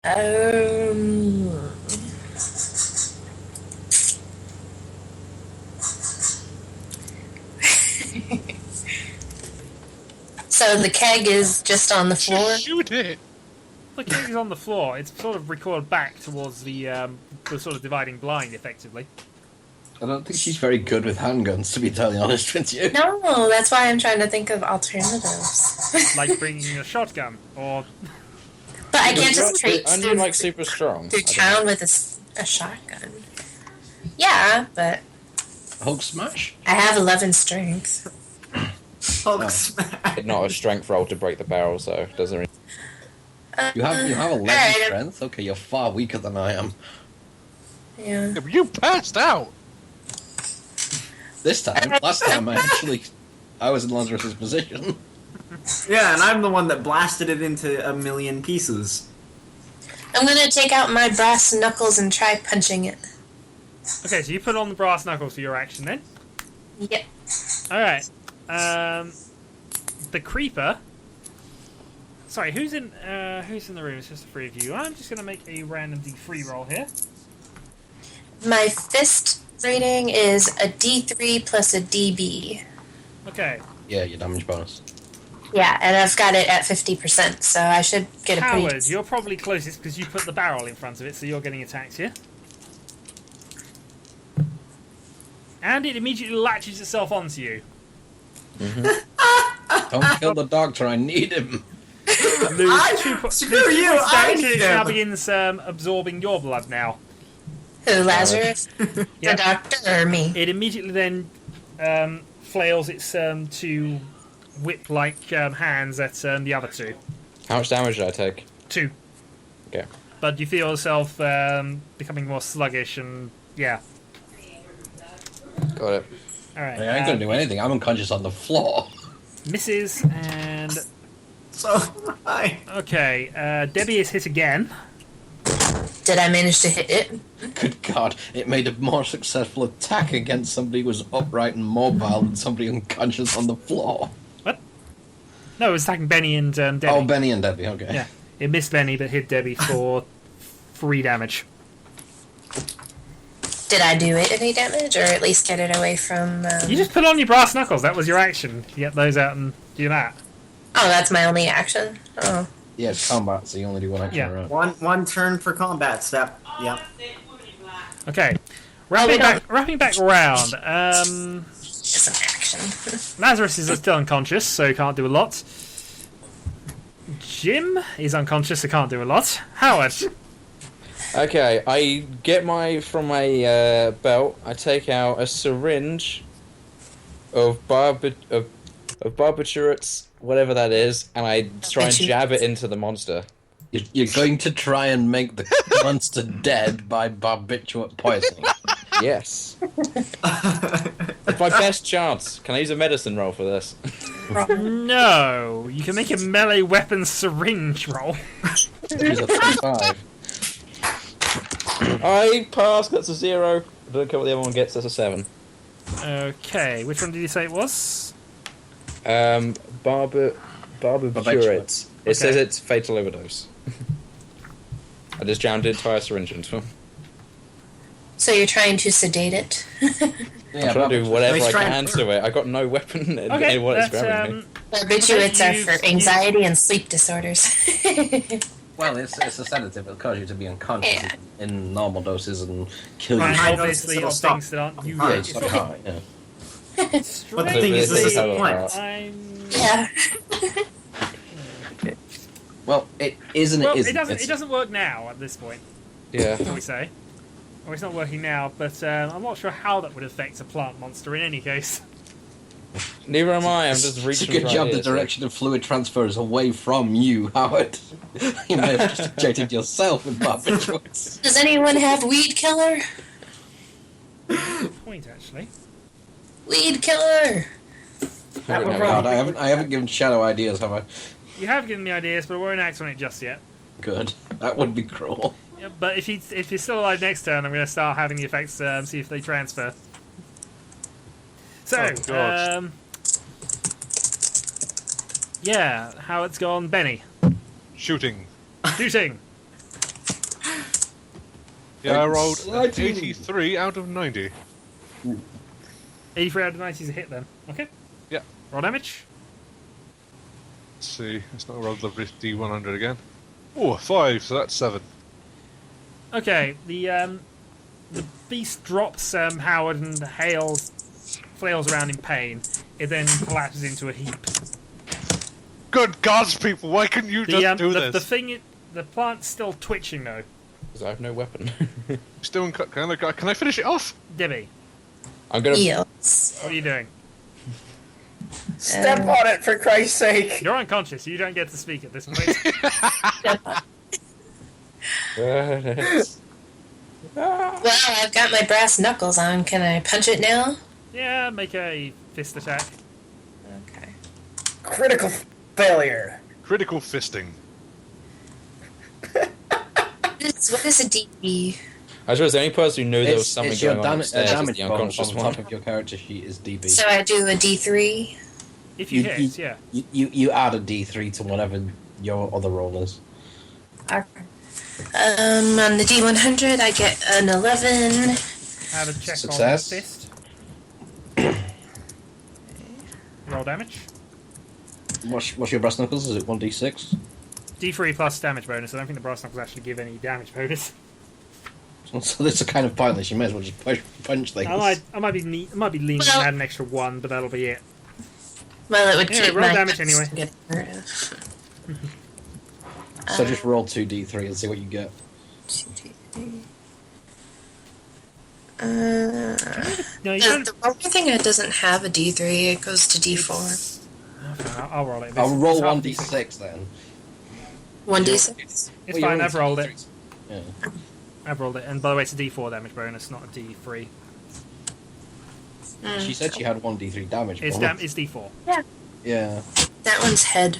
Um. So the keg is just on the floor? Just shoot it! The keg is on the floor. It's sort of recoiled back towards the sort of dividing blind, effectively. I don't think she's very good with handguns, to be totally honest with you. No, that's why I'm trying to think of alternatives. Like bringing a shotgun, or... But I can't just traipse Aren't you, like, super strong? through town with a shotgun. Yeah, but Hulk smash? I have 11 strength. Hulk smash. Not a strength roll to break the barrel, so it doesn't really... You have 11 alright. strength? Okay, you're far weaker than I am. Yeah. Yeah, but you passed out! This time, last time I was in Lazarus's position. Yeah, and I'm the one that blasted it into a million pieces. I'm gonna take out my brass knuckles and try punching it. Okay, so you put on the brass knuckles for your action, then? Yep. Alright. The creeper... Sorry, who's in the room? It's just the three of you. I'm just gonna make a random D3 roll here. My fist rating is a D3 plus a DB. Okay. Yeah, your damage bonus. Yeah, and I've got it at 50%, so I should get a Howard, pretty... you're probably closest because you put the barrel in front of it, so you're getting attacked here. And it immediately latches itself onto you. Don't kill the doctor, I need him. Screw you! I It need now him! begins absorbing your blood now. Who, Lazarus? Yeah. The doctor or me? It immediately then flails its two whip-like hands at the other two. How much damage did I take? 2. Okay. But you feel yourself becoming more sluggish and, yeah. Got it. Alright. I ain't gonna do anything, I'm unconscious on the floor. Misses, and... So, hi. Okay, Debbie is hit again. Did I manage to hit it? Good God, it made a more successful attack against somebody who was upright and mobile than somebody unconscious on the floor. What? No, it was attacking Benny and Debbie. Oh, Benny and Debbie, okay. Yeah, it missed Benny but hit Debbie for 3 damage. Did I do it any damage, or at least get it away from... You just put on your brass knuckles, that was your action. You get those out and do that. Oh, that's my only action? Oh. Yeah, it's combat, so you only do one action Yeah. around. One turn per combat step. Yep. Okay, wrapping back around. It's an action. Lazarus is still unconscious, so can't do a lot. Jim is unconscious, so can't do a lot. Howard. Okay, I get from my belt, I take out a syringe of barbiturates, whatever that is, and I try and jab it into the monster. You're going to try and make the monster dead by barbiturate poisoning. Yes. It's my best chance. Can I use a medicine roll for this? No, you can make a melee weapon syringe roll. Use a 35. I pass, that's a 0. I don't care what the other one gets, that's a 7. Okay, which one did you say it was? Barbiturates. It says it's fatal overdose. I just jammed an entire syringe into him. So you're trying to sedate it? I'm trying to do whatever Nice I try can and- to it. I got no weapon in Okay, what it's that's, grabbing me. Barbiturates are for You've- anxiety and sleep disorders. Well, it's a sedative. It'll cause you to be unconscious Yeah. in normal doses and kill you. And I know obviously it'll on stop. things that aren't you. Yeah, it's not high, yeah. But the thing is, this is the point. Yeah. Well, it is and Well, it isn't. it doesn't work now at this point, Yeah. shall we say. Or it's not working now, but I'm not sure how that would affect a plant monster in any case. Neither am I, I'm just It's a reaching good right job here, the so- direction of fluid transfer is away from you, Howard. You may have just injected yourself with barbiturates. Does anyone have weed killer? Good point, actually. Weed killer! That would God, probably- I haven't given Shadow ideas, have I? You have given me ideas, but I won't act on it just yet. Good. That would be cruel. Yeah, but if you're still alive next turn, I'm going to start having the effects, see if they transfer. So, Oh, God. yeah, how it's gone, Benny. Shooting. Shooting. Yeah, I rolled Exciting. 83 out of 90. 83 out of 90 is a hit then. Okay. Yeah. Roll damage. Let's see. Let's not roll the D100 again. Oh, 5, so that's 7. Okay, the beast drops Howard and flails around in pain. It then collapses into a heap. Good gods, people, why couldn't you just do this? The plant's still twitching though. Because I have no weapon. Still in can I finish it off? Debbie, I'm gonna. Eels. what are you doing? Step on it, for Christ's sake! You're unconscious. You don't get to speak at this point. Well, I've got my brass knuckles on. Can I punch it now? Yeah, make a fist attack. Okay. Critical failure. Critical fisting. What is a DB? I suppose the only person who knew there was It's something your going on upstairs is damage the bonus unconscious on one. top of your character sheet is DB. So I do a D3. If you You- hit, yeah. You add a D3 to whatever your other roll is. On the D100, I get an 11. Have a check Success. on the fist. Roll damage. What's your brass knuckles? Is it 1d6? D3 plus damage bonus. I don't think the brass knuckles actually give any damage bonus. So this is kind of pointless. You may as well just punch things. I might be leaning Well- to add an extra 1, but that'll be it. Well, it would Yeah, keep roll my damage dice anyway. from getting rid of. So just roll 2d3 and see what you get. 2, 3. No, you The don't. one thing that doesn't have a D3, it goes to D4. I'll roll it. I'll roll It's half 1d6 then. 1d6. It's Well, fine, you're I've rolled it. Yeah. I've rolled it. And by the way, it's a D4 damage bonus, not a D3. She said she had 1d3 damage. It's bonus. it's D4. Yeah. That one's head.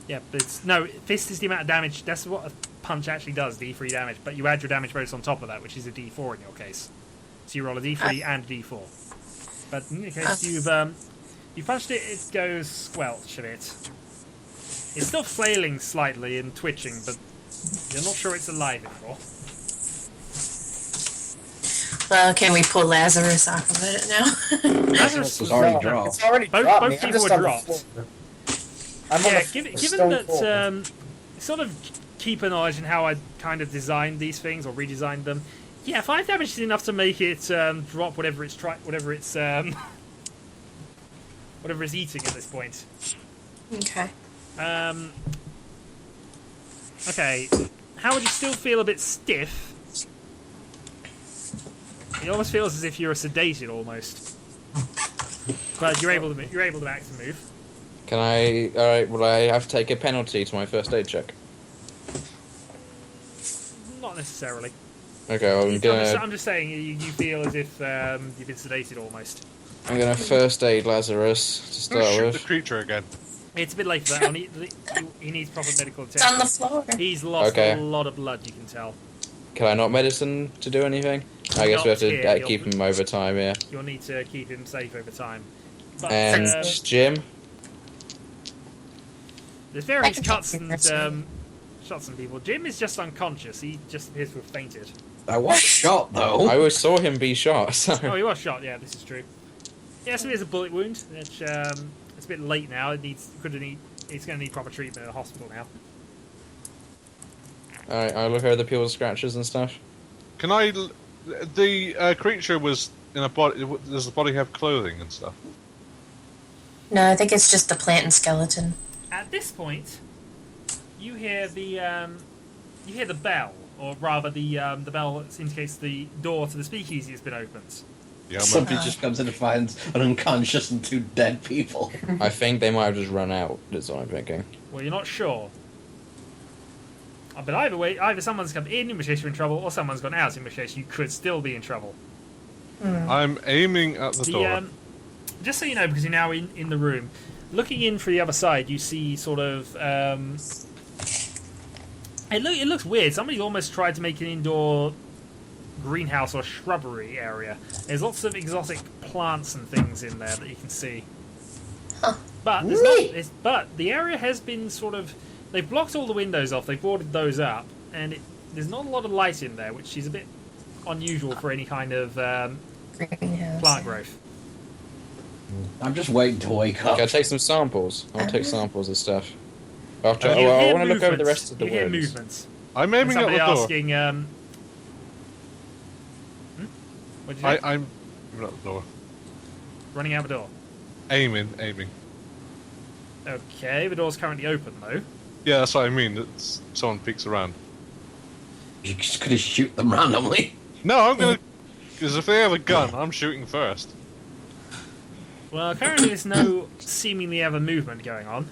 Yeah, but it's... No, fist is the amount of damage. That's what a punch actually does, D3 damage. But you add your damage bonus on top of that, which is a D4 in your case. So you roll a D3 and a D4. But in your case, you punched it, it goes squelch a bit. It's still flailing slightly and twitching, but you're not sure it's alive anymore. Well, can we pull Lazarus off of it now? Lazarus was already No, dropped. It's already Both- dropped both me. I'm people just were on the dropped. floor. I'm on Yeah, the given stone that floor. sort of keep a knowledge in how I kind of designed these things or redesigned them. Yeah, 5 damage is enough to make it drop whatever it's whatever it's eating at this point. Okay. Okay, how would you still feel a bit stiff? It almost feels as if you're sedated almost, but you're able to act and move. Can I? Alright, will I have to take a penalty to my first aid check? Not necessarily. Okay, well, I'm just saying you feel as if you've been sedated almost. I'm gonna first aid Lazarus to start Shoot the with. creature again. It's a bit late for that. He needs proper medical It's on the attention. floor. He's lost Okay. a lot of blood, you can tell. Can I not medicine to do anything? I guess we have Not to here, keep you'll- him over time, yeah. You'll need to keep him safe over time. But And Jim? there's various I can cuts take and care of shots and people. Jim is just unconscious. He just appears to have fainted. I was shot though. I always saw him be shot, so... Oh, he was shot. Yeah, this is true. Yeah, so he has a bullet wound. Which, it's a bit late now. It's going to need proper treatment at the hospital now. Alright, I look over the people's scratches and stuff. Can I... The creature was in a body... Does the body have clothing and stuff? No, I think it's just the plant and skeleton. At this point, you hear the bell, or rather the bell that indicates the door to the speakeasy has been opened. Yeah, Somebody just comes in and finds an unconscious and 2 dead people. I think they might have just run out, is what I'm thinking. Well, you're not sure. But either way, either someone's come in which case you're in trouble, or someone's gone out in which case you could still be in trouble. I'm aiming at the door. Just so you know, because you're now in the room, looking in through the other side, you see sort of... It looks weird. Somebody almost tried to make an indoor greenhouse or shrubbery area. There's lots of exotic plants and things in there that you can see. Huh. But there's not. But the area has been sort of. They've blocked all the windows off. They've boarded those up, and there's not a lot of light in there, which is a bit unusual for any kind of Greenhouse. plant growth. I'm just waiting to wake up. Okay, I'll take some samples. I'll take samples of stuff. After, You I hear want to look over the movements. rest of the You hear rooms. movements. I'm And aiming at the somebody door. asking, what did you say? I'm aiming at the door. Running out the door. Aiming. Okay, the door's currently open though. Yeah, that's what I mean. It's, someone peeks around. You just gonna shoot them randomly. No, I'm gonna. Because if they have a gun, I'm shooting first. Well, currently there's no seemingly ever movement going on.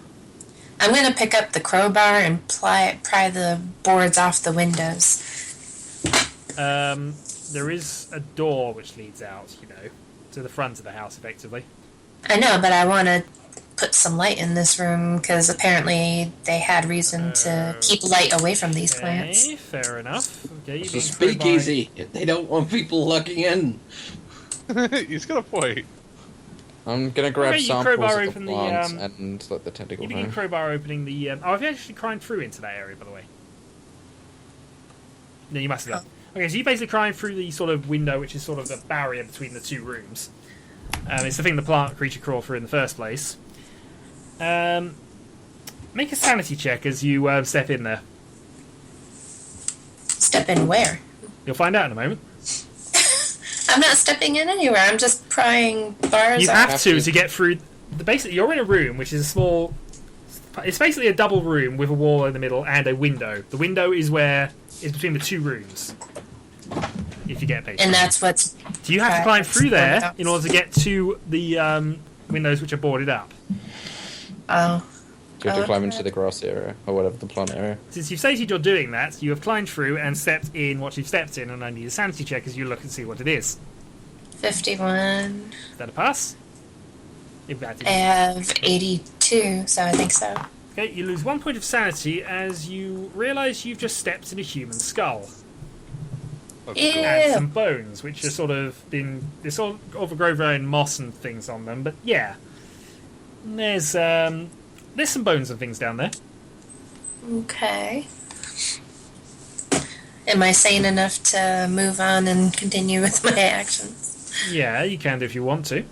I'm going to pick up the crowbar and pry the boards off the windows. There is a door which leads out, to the front of the house, effectively. I know, but I want to put some light in this room because apparently they had reason to keep light away from these plants. Okay, fair enough. Okay, It's a speakeasy. They don't want people looking in. He's got a point. I'm gonna grab Okay, you samples crowbar of the open the, plants and let the You tentacle begin hang. crowbar opening the. I've actually climbed through into that area, by the way. No, you must have done. Okay, so you basically climb through the sort of window, which is sort of the barrier between the two rooms. It's the thing the plant creature crawled through in the first place. Make a sanity check as you step in there. Step in where? You'll find out in a moment. I'm not stepping in anywhere. I'm just prying bars You off. have to get through. Basically, you're in a room which is a small. It's basically a double room with a wall in the middle and a window. The window is between the two rooms. If you get paid. And that's what's... So you have to climb through there Right. in order to get to the windows which are boarded up. Oh. You have to climb Okay. into the grass area, or whatever, the plant area. Since you've stated you're doing that, you have climbed through and stepped in what you've stepped in, and I need a sanity check as you look and see what it is. 51. Is that a pass? If that is. I have 82, so I think so. Okay, you lose 1 point of sanity as you realise you've just stepped in a human skull. That's Ew. cool. And some bones, which are sort of been... They sort of overgrown their own moss and things on them, but yeah. And there's some bones and things down there. Okay. Am I sane enough to move on and continue with my actions? Yeah, you can do if you want to.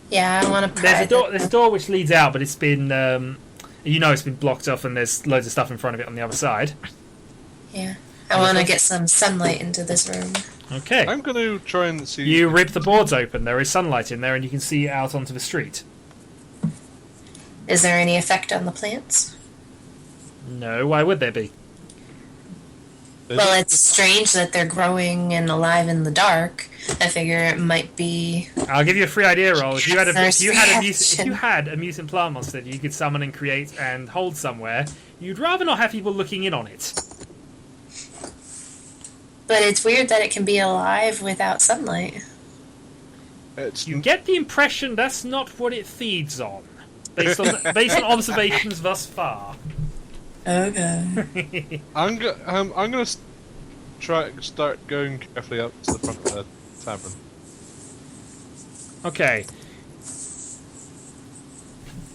Yeah, I want to There's a door which leads out, but it's been... it's been blocked off and there's loads of stuff in front of it on the other side. Yeah. I want to get some sunlight into this room. Okay. I'm going to try and see. You rip the boards open. There is sunlight in there, and you can see out onto the street. Is there any effect on the plants? No, why would there be? Well, it's strange that they're growing and alive in the dark. I figure it might be... I'll give you a free idea roll. If you had First a mutant plant monster that you could summon and create and hold somewhere, you'd rather not have people looking in on it. But it's weird that it can be alive without sunlight. It's You get the impression that's not what it feeds on, based on observations thus far. Okay. I'm gonna start going carefully up to the front of the tavern. Okay.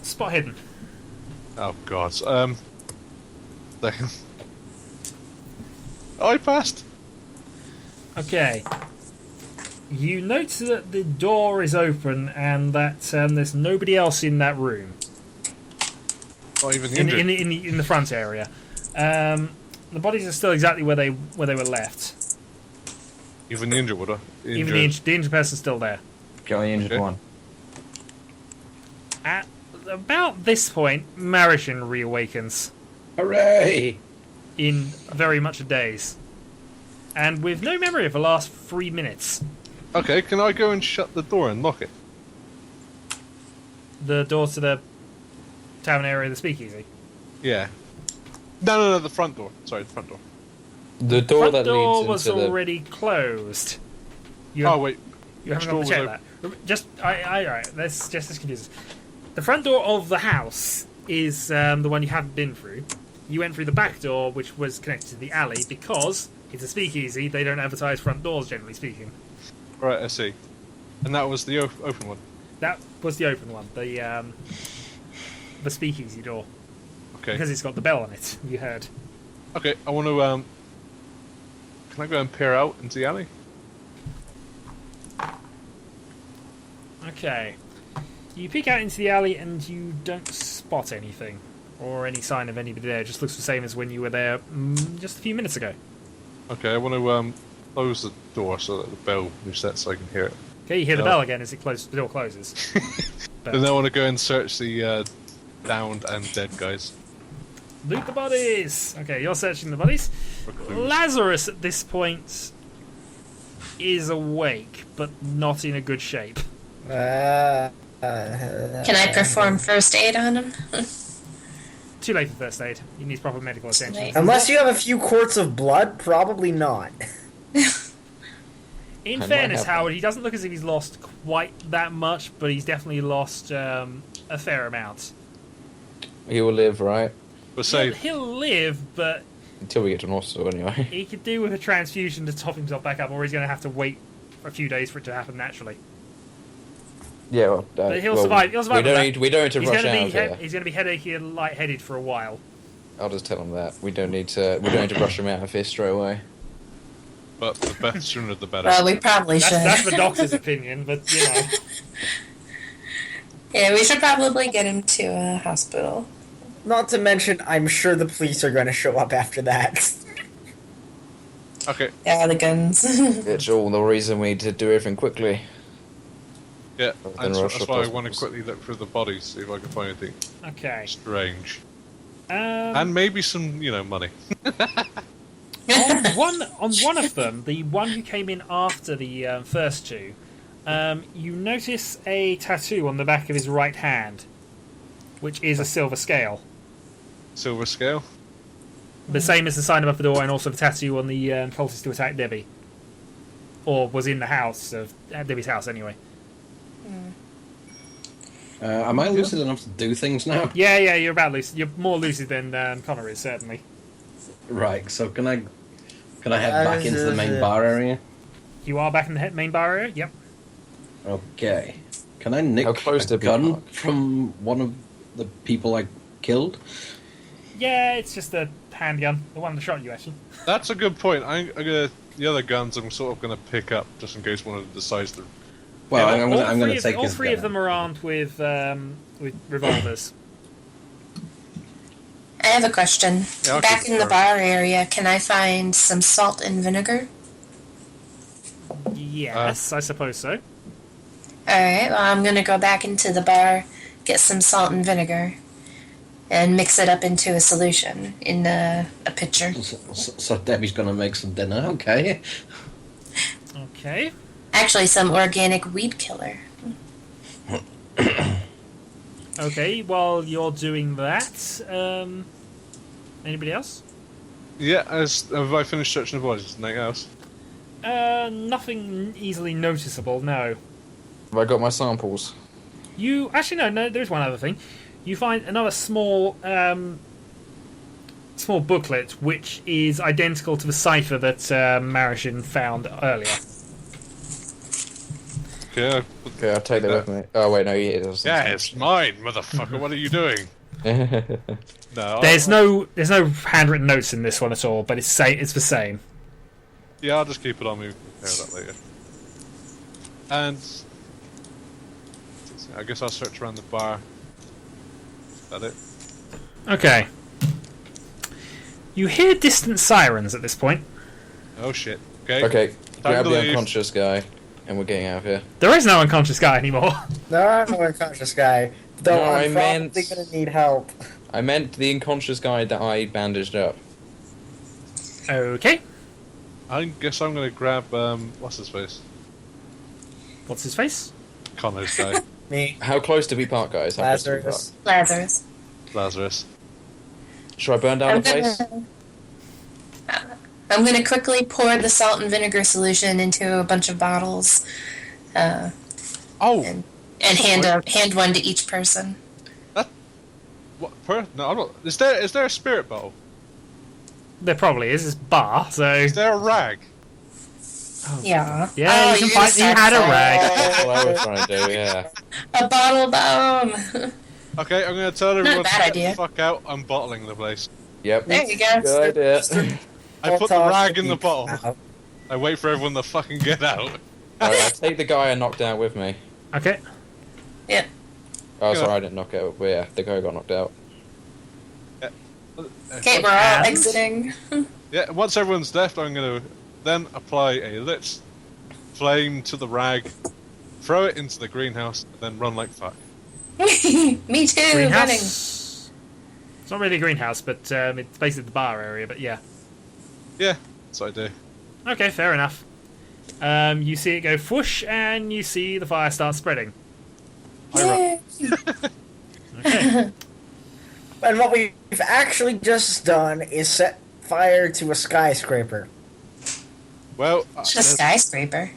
Spot hidden. Oh god. Second. I passed. Okay. You notice that the door is open and that there's nobody else in that room. Not even In injured. in the front area. The bodies are still exactly where they were left. Even the injured would have. Even the injured person's still there. Kelly injured Okay. one. At about this point, Marishan reawakens Hooray! in very much a daze. And with no memory of the last 3 minutes. Okay, can I go and shut the door and lock it? The door to the tavern area of the speakeasy. Yeah. No, the front door. Sorry, the front door. The door Front that door leads was into the... already closed. You Oh wait. You haven't Which got door to was check that. Just, alright, let's just confuse us. The front door of the house is the one you haven't been through. You went through the back door, which was connected to the alley, because it's a speakeasy, they don't advertise front doors, generally speaking. Right, I see. And that was the open one. That was the open one, the speakeasy door. Okay. Because it's got the bell on it, you heard. Okay, I want to Can I go and peer out into the alley? Okay. You peek out into the alley and you don't spot anything. Or any sign of anybody there. It just looks the same as when you were there just a few minutes ago. Okay, I want to close the door so that the bell resets so I can hear it. Okay, you hear the bell again as the door closes. Then I want to go and search the downed and dead guys. Loot the bodies! Okay, you're searching the bodies. For clues. Lazarus at this point is awake, but not in a good shape. Can I perform first aid on him? Too late for first aid. He needs proper medical attention. Late. Unless you have a few quarts of blood, probably not. In I fairness, might have Howard, he doesn't look as if he's lost quite that much, but he's definitely lost a fair amount. He will live, right? But say, He'll live, but Until we get to an hospital, anyway. he could do with a transfusion to top himself back up, or he's going to have to wait a few days for it to happen naturally. Yeah, well, But he'll survive. He'll survive. We with don't that. need. We don't need to He's rush going to out be. here. He's going to be headachy and lightheaded for a while. I'll just tell him that. We don't need to. We don't need to rush him out of here straight away. but the sooner the better. Well, we probably should. That's the doctor's opinion, but you know. Yeah, we should probably get him to a hospital. Not to mention, I'm sure the police are going to show up after that. Okay, Yeah, the guns. It's all the reason we need to do everything quickly. yeah, Then rush that's up why I hospitals. want to quickly look through the bodies, see if I can find anything Okay. strange. Um, And maybe some, money. on one of them, the one who came in after the first two, you notice a tattoo on the back of his right hand, which is a silver scale. Silver scale? The same as the sign above the door, and also the tattoo on the cultist who attacked Debbie. Or was in the house, at Debbie's house anyway. Am I lucid enough to do things now? Yeah, you're about lucid. You're more lucid than Connor is, certainly. Right, so can I head back into the main bar area? You are back in the main bar area? Yep. Okay. Can I nick How close a to gun Park? from one of the people I killed? Yeah, it's just a handgun. The one that shot you, actually. That's a good point. I'm gonna the other guns I'm sort of gonna pick up just in case one of them decides to. Well, Yeah, I'm going to take all his three gun. of them are armed with revolvers. I have a question. Yeah, I'll Back keep in the it bar area, can I find some salt and vinegar? Yes, I suppose so. Alright, well, I'm gonna go back into the bar, get some salt and vinegar, and mix it up into a solution in a pitcher. So Debbie's going to make some dinner, okay? Okay. Actually, some organic weed killer. Okay, while you're doing that, anybody else? Yeah, have I finished searching the bodies? Anything else? Nothing easily noticeable, no. Have I got my samples? You actually no. There's one other thing. You find another small booklet which is identical to the cipher that Marishin found earlier. Okay. Okay, I'll take that with me. Oh wait, no, it doesn't. Yeah, it's mine, motherfucker. What are you doing? No. There's no handwritten notes in this one at all, but it's the same. Yeah, I'll just keep it on me. Compare that later. And I guess I'll search around the bar. Is that it? Okay. You hear distant sirens at this point. Oh shit. Okay. Okay, grab to the leave. unconscious guy, and we're getting out of here. There is no unconscious guy anymore. No, I'm no unconscious guy. Though No, I I'm meant- probably going to need help. I meant the unconscious guy that I bandaged up. Okay. I guess I'm gonna grab what's his face? What's his face? Connor's guy. Me, How close to be park, guys? How close to be Lazarus. Lazarus. Lazarus. park? Should I burn down I'm the place? gonna quickly pour the salt and vinegar solution into a bunch of bottles, Oh, and hand one to each person. what? No, I'm not. Is there a spirit bottle? There probably is. It's bar, so Is there a rag? Yeah. yeah, Oh, you can you're find. You had a rag. That's what I was trying to do, yeah. A bottle bomb. Okay, I'm gonna tell everyone to bad get idea. the fuck out. I'm bottling the place. Yep. There you go. Good idea. I put the Toss rag in the keep bottle. out. I wait for everyone to fucking get out. Alright, I take the guy I knocked out with me. Okay. Yeah. Oh, Go sorry, on. I didn't knock out. But yeah, the guy got knocked out. Okay, we're all And- exiting. Yeah, once everyone's left, I'm going to then apply a lit flame to the rag, throw it into the greenhouse, and then run like fuck. Me too. Running. Greenhouse. It's not really a greenhouse, but it's basically the bar area. But yeah. Yeah, that's what I do. Okay, fair enough. You see it go whoosh, and you see the fire start spreading. Yay. Okay. And what we've actually just done is set fire to a skyscraper. Well, It's a skyscraper.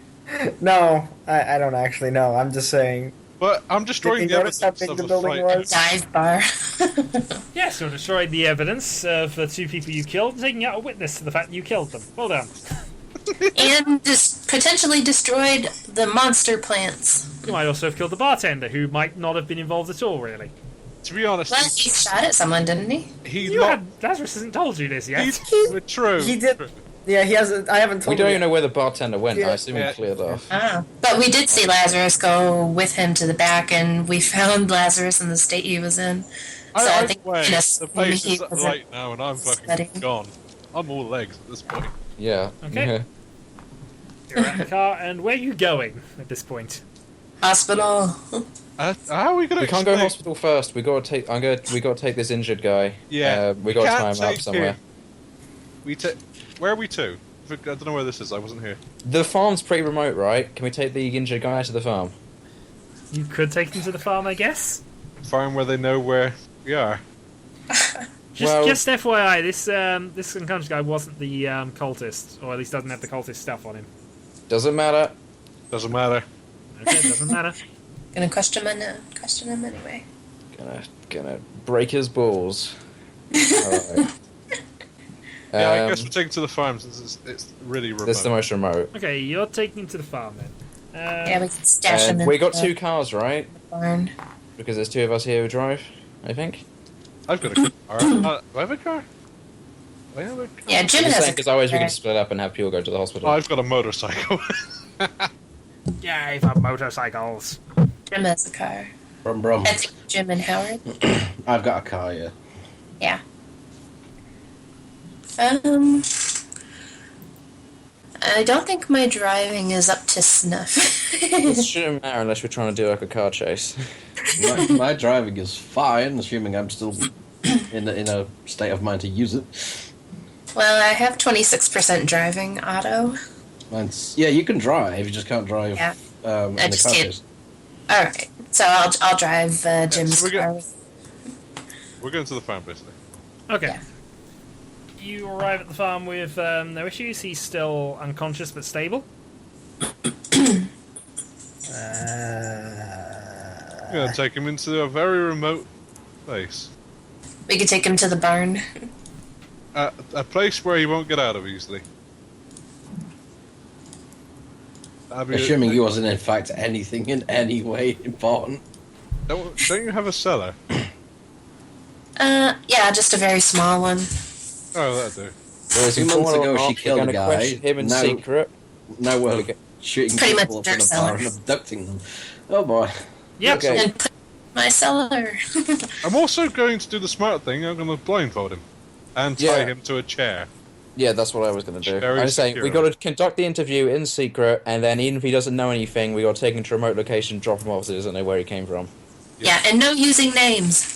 No, I don't actually know. I'm just saying. but I'm Did destroying you the notice how evidence big of the the building fight. was? Dive bar. Yes, you destroyed the evidence of the two people you killed, taking out a witness to the fact that you killed them. Well done. And potentially destroyed the monster plants. You might also have killed the bartender, who might not have been involved at all, really. To be honest, Well, he shot at someone, didn't he? he You not. had Lazarus hasn't told you this yet. True. He did. Yeah, he hasn't. I haven't told We don't you. even know where the bartender went. Yeah. I assume Yeah. he cleared off. Ah. But we did see Lazarus go with him to the back, and we found Lazarus in the state he was in. So I think wait, in a the place he is was in- right now, and I'm fucking Steady. gone. I'm all legs at this point. Yeah. Okay. You're at the car, and where are you going at this point? hospital. How are we going to We can't go to hospital first. We got to take. We got to take this injured guy. Yeah, We got to can't tie him up take somewhere. him. Where are we to? I don't know where this is. I wasn't here. The farm's pretty remote, right? Can we take the injured guy out to the farm? You could take them to the farm, I guess. Farm where they know where we are. Just FYI, this unconscious guy wasn't the cultist, or at least doesn't have the cultist stuff on him. Doesn't matter. Doesn't matter. Okay, doesn't matter. Gonna question him anyway. Gonna break his balls. Alright. Yeah, I guess we're taking to the farm since it's really remote. This is the most remote. Okay, you're taking him to the farm then. Yeah, we can stash him in We got the 2 cars, right? barn. Because there's 2 of us here who drive, I think. I've got a car. Do I have a car? Do I have a car? Yeah, Jim has a Because otherwise we car. can split up and have people go to the hospital. Oh, I've got a motorcycle. Yay for motorcycles. Jim has a car. Brum brum. I think Jim and Howard. I've got a car, yeah. Yeah. I don't think my driving is up to snuff. It shouldn't matter unless we're trying to do like a car chase. My driving is fine, assuming I'm still in a state of mind to use it. Well, I have 26% driving auto. Yeah, you can drive, you just can't drive Yeah. in I the just car can't. chase. All right, so I'll drive Jim's so we're car. We're going to the farm, basically. Okay. Yeah. You arrive at the farm with no issues. He's still unconscious but stable. I'm going to take him into a very remote place. We could take him to the barn. A place where he won't get out of easily. Assuming he wasn't in fact anything in any way important. Don't you have a cellar? Yeah, just a very small one. Oh, that'll do. Whereas 2 months ago she we're killed going a to guy. question him in Now- secret. Now we're Okay. shooting Pretty people much up in dirt a bar and sellers. abducting them. Oh boy. Yep. Okay. And put my cellar. I'm also going to do the smart thing. I'm going to blindfold him and tie Yeah. him to a chair. Yeah, that's what I was going to do. Very I'm just saying, we secure. got to conduct the interview in secret, and then even if he doesn't know anything, we got to take him to a remote location, drop him off so he doesn't know where he came from. Yeah, and no using names.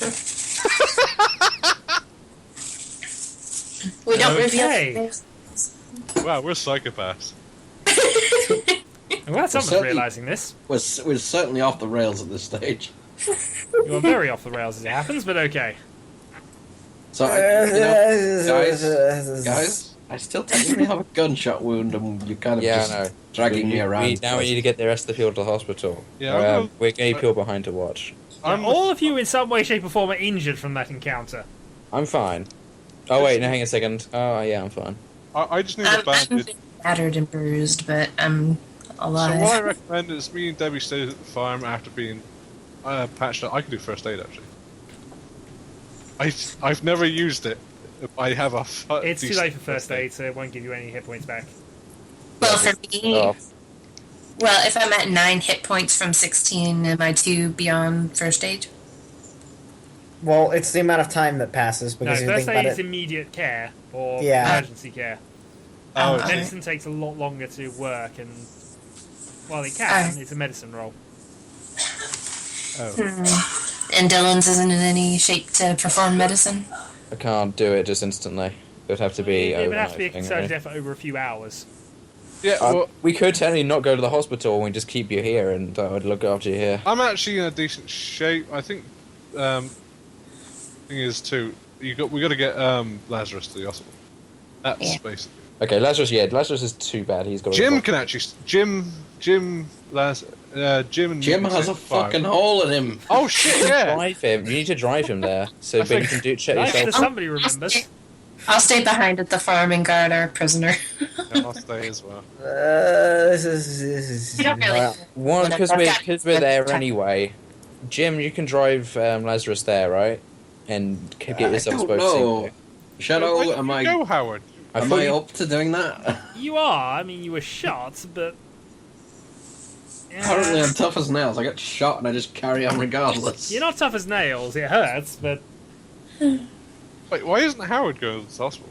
We don't reveal Okay. names. Wow, we're psychopaths. I'm glad someone's certainly- realising this. We're certainly off the rails at this stage. You are very off the rails as it happens, but okay. So, guys, I still technically have a gunshot wound, and you're kind of Yeah, just I know. dragging me around. Now we need to get the rest of the people to the hospital. Yeah, I'm gonna- we're going to people behind to watch. I'm All of you in some way, shape or form are injured from that encounter. I'm fine. Oh wait, no, hang on a second. Oh yeah, I'm fine. I just need a I'm bandage. battered and bruised, but I'm So alive. what I recommend is me and Debbie stay at the farm after being patched up. I can do first aid actually. I've never used it I have a. It's too late for first aid, so it won't give you any hit points back. Well, for me, Oh, well, if I'm at 9 hit points from 16, am I 2 beyond first aid? Well, it's the amount of time that passes No, because you first think aid about is it. immediate care or Yeah. emergency care. Oh, Okay. Medicine takes a lot longer to work, and while it can, it's a medicine roll. oh. And Dylan's isn't in any shape to perform medicine? I can't do it just instantly. It would have to be It would have overnight to be a thing, concerted really. effort over a few hours. Yeah, well, We could technically not go to the hospital and we just keep you here, and I would look after you here. I'm actually in a decent shape. I think. Thing is too. We got to get Lazarus to the hospital. That's Yeah. basically. Okay, Lazarus. Yeah, Lazarus is too bad. He's got. Jim can actually. Jim and Jim has a fucking hole in him. Oh shit! Yeah. Drive him. You need to drive him there, so Ben can do check Nice that yourself. somebody remembers. I'll stay behind at the farm and guard our prisoner. I'll stay as well. This is. You don't really. Well, One, because we're there Check. anyway. Jim, you can drive Lazarus there, right? And get I yourself don't both know. safely. Shadow, Where am did I you go, Howard? am thought I you- up to doing that? You are. I mean, you were shot, but. Apparently I'm tough as nails. I get shot and I just carry on regardless. You're not tough as nails. It hurts, but Wait, why isn't Howard going to the hospital?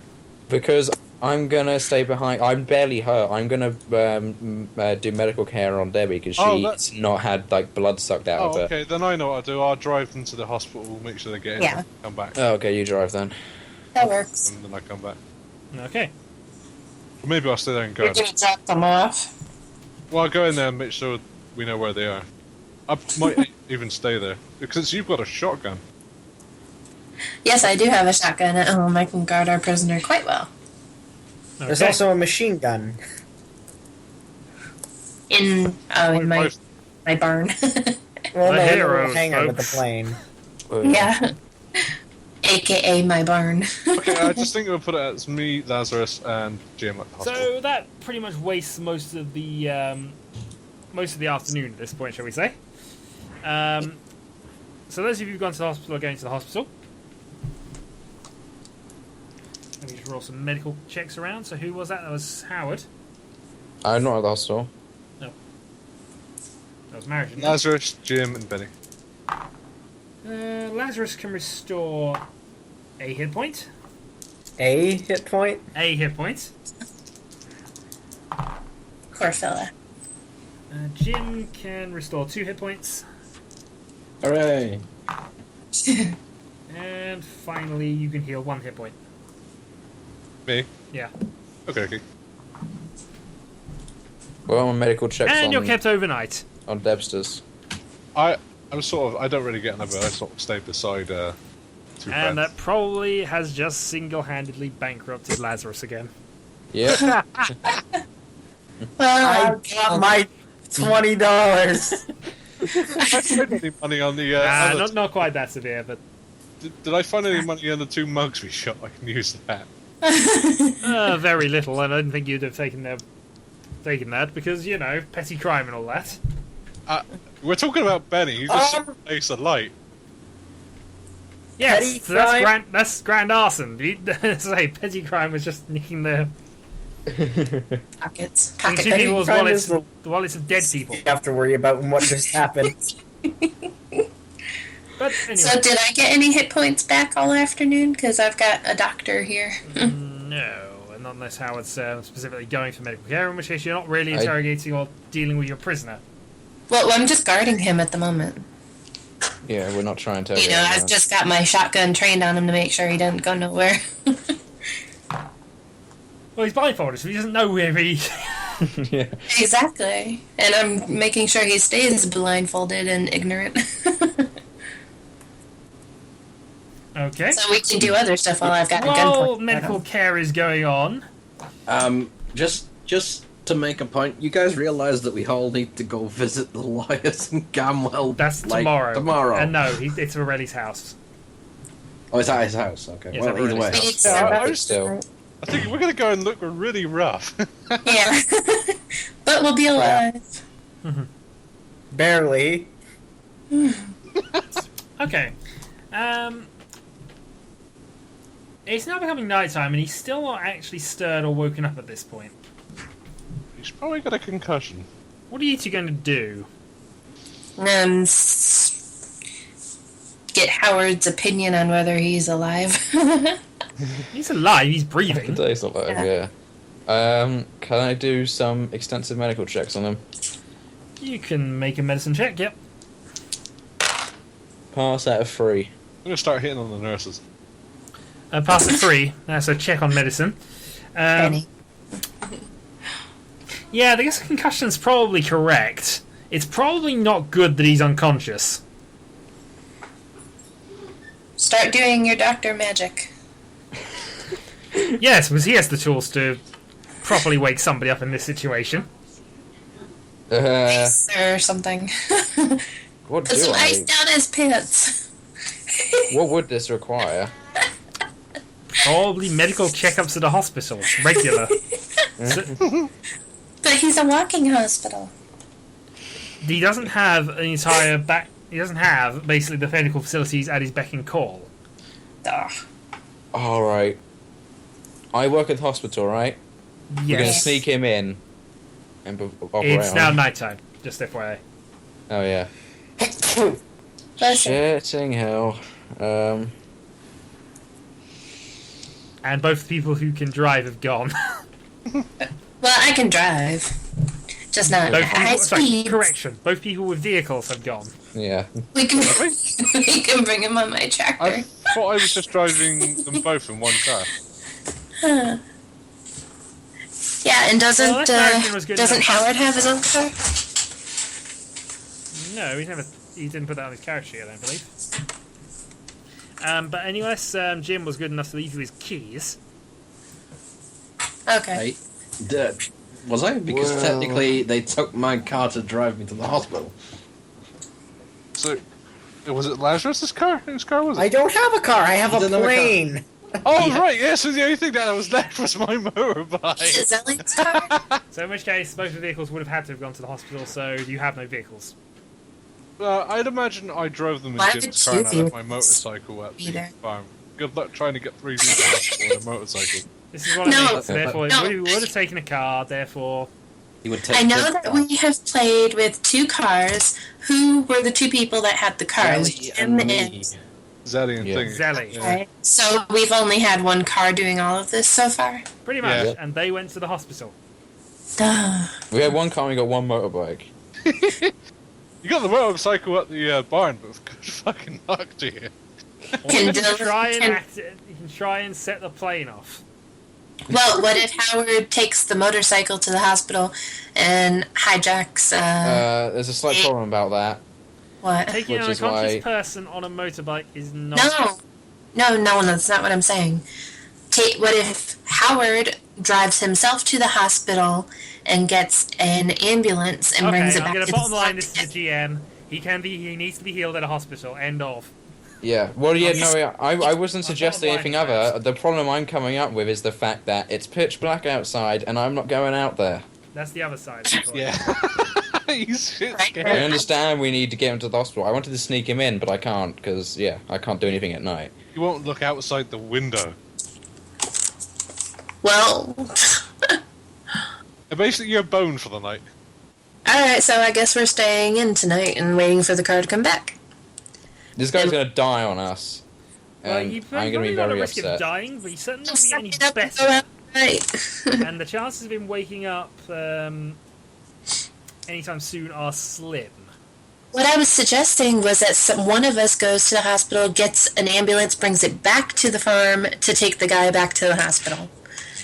Because I'm gonna stay behind. I'm barely hurt. I'm gonna do medical care on Debbie because Oh, she's that's- not had like blood sucked out Oh, of her. okay. Then I know what I'll do. I'll drive them to the hospital, make sure they get in, Yeah. and come back, Oh, okay, you drive then. That works. and then I come back. okay. Or maybe I'll stay there and You're guard. gonna drop them off? Well, I'll go in there and make sure we know where they are. I might even stay there because you've got a shotgun. Yes, I do have a shotgun at home. I can guard our prisoner quite well. There's Okay. also a machine gun. In my barn. Well, The no, heroes, hang on with the folks. plane. Yeah. AKA my barn. Okay, I just think we'll put it as me, Lazarus, and Jim at the hospital. So that pretty much wastes most of the afternoon at this point, shall we say? So those of you who've gone to the hospital are going to the hospital. Let me just roll some medical checks around. So who was that? That was Howard. I'm not at the hospital. That was Marion. Lazarus, Jim, and Benny. Lazarus can restore a hit point. A hit point? A hit point. Poor fella. Jim can restore 2 hit points. Hooray! And finally, you can heal 1 hit point. Me? Yeah. Okay, okay. Well, my medical checks And you're on, kept overnight. on Debsters. I'm sort of. I don't really get in a bed. I sort of stay beside two And friends. that probably has just single-handedly bankrupted Lazarus again. Yep. Well, I got my $20. I spent any money on the. Not quite that severe, but Did I find any money on the 2 mugs we shot? I can use that. very little. And I didn't think you'd have taken that because petty crime and all that. We're talking about Benny. He's just a place of light. Yes, Petty so that's crime? grand arson. Say petty crime was just nicking the pockets. two Pocket people's crime wallets, is the- the wallets of dead people. You have to worry about what just happened. But anyway, So did I get any hit points back all afternoon? Because I've got a doctor here. no, and not unless Howard's specifically going for medical care, in which case you're not really interrogating or dealing with your prisoner. Well, I'm just guarding him at the moment. Yeah, we're not trying to. You know, I've just got my shotgun trained on him to make sure he doesn't go nowhere. Well, he's blindfolded, so he doesn't know where he. Yeah. Exactly. And I'm making sure he stays blindfolded and ignorant. Okay. So we can do other stuff while I've got a While gunpoint. medical care is going on, Just to make a point, you guys realise that we all need to go visit the lawyers in Gamwell. that's like, tomorrow. Tomorrow. And no, it's Aureli's house. Oh, it's at his house. Okay. Yes, well, at either way. Aureli's We need Yeah, I to- was- Still. I think we're gonna go and look really rough. Yeah. But we'll be alive. Barely. Okay. It's now becoming nighttime, and he's still not actually stirred or woken up at this point. He's probably got a concussion. What are you two going to do? Get Howard's opinion on whether he's alive. He's alive. He's breathing. Today's alive, yeah. Can I do some extensive medical checks on him? You can make a medicine check. Yep. Pass out of 3. I'm gonna start hitting on the nurses. Pass at 3. That's a check on medicine. Penny. Yeah, I guess concussion's probably correct. It's probably not good that he's unconscious. Start doing your doctor magic. Yes, because he has the tools to properly wake somebody up in this situation. Or something. What Put do some ice I? down his pants. What would this require? Probably medical checkups at a hospital. Regular. But he's a walking hospital. He doesn't have an entire back... He doesn't have, basically, the medical facilities at his beck and call. Ugh. Alright. I work at the hospital, right? We're gonna Yes. sneak him in and operate It's on now him. nighttime, just FYI. Oh, yeah. Listen, Shitting hell. And both the people who can drive have gone. well, I can drive. Just not Both at high people, sorry, speed. correction. Both people with vehicles have gone. Yeah. We can we can bring him on my tractor. I thought I was just driving them both in one car. Huh. Yeah, and doesn't Well, that American was good doesn't enough. Howard have his own car? No, he didn't put that on his character sheet, I don't believe. But anyways, Jim was good enough to leave you his keys. Okay. Was I? Because Well- technically they took my car to drive me to the hospital. So, was it Lazarus's car? Whose car was it? I don't have a car. I have You a don't have a car. plane. Oh, right, yeah, so the only thing that was left was my motorbike. Is that Ellie's car? So in which case, both the vehicles would have had to have gone to the hospital, so you have no vehicles. I'd imagine I drove them in Why Jim's would car and I you left my motorcycle at the either? farm. Good luck trying to get 3 people on a motorcycle. This is what No. I mean. So therefore, No. we would have taken a car, therefore... He would take I know the that car. we have played with 2 cars. Who were the 2 people that had the cars? Sally Jim and and me. Zaddy and Yeah. Thingy. Zelly. Yeah. Okay. So we've only had 1 car doing all of this so far. Pretty much. Yeah. And they went to the hospital. Duh. We had 1 car and we got 1 motorbike. You got the motorcycle at the barn, but with good fucking luck to you. Or you Can can try and Dylan- you can try and set the plane off. Well, what if Howard takes the motorcycle to the hospital and hijacks? There's a slight problem about that. What? Taking an Which is unconscious why- person on a motorbike is not... No, that's not what I'm saying. What if Howard drives himself to the hospital and gets an ambulance and brings Okay, it back I'm going to to the bottom line this farm? is the GM. He needs to be healed at a hospital. End of. Yeah. Well, yeah, no, I wasn't My suggesting bottom anything line is other. The problem I'm coming up with is the fact that it's pitch black outside and I'm not going out there. That's the other side of the coin. Yeah. He's shit I scared. understand we need to get him to the hospital. I wanted to sneak him in, but I can't because, yeah, I can't do anything at night. You won't look outside the window. Well, And basically, you're boned for the night. alright, so I guess we're staying in tonight and waiting for the car to come back. This guy's going to die on us. Well, And you've I'm going probably to be got a very risk of upset. dying, but you certainly not Suck be it getting up any and go better. out tonight. And the chances of him waking up anytime soon are slim. What I was suggesting was that one of us goes to the hospital, gets an ambulance, brings it back to the farm to take the guy back to the hospital.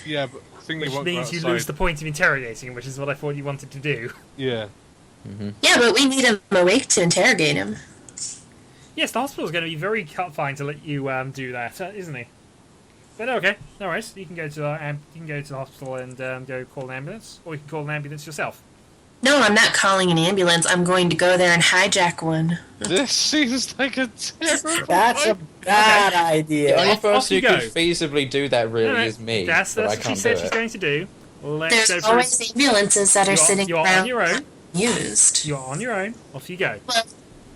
Yeah, but Thingy Which won't go means you outside. lose the point of interrogating him, which is what I thought you wanted to do. Yeah. Yeah, but we need him awake to interrogate him. Yes, the hospital's going to be very fine to let you do that, isn't he? But okay, no worries. You can go to the hospital and go call an ambulance, or you can call an ambulance yourself. No, I'm not calling an ambulance. I'm going to go there and hijack one. This seems like a terrible That's a idea. bad The idea. only Off person you who go. could feasibly do that really No, no, is me, That's but I what she can't do said she's it. going to do. Let's go There's through. always ambulances that are sitting You're around on your own. used. You're on your own. Off you go. Well,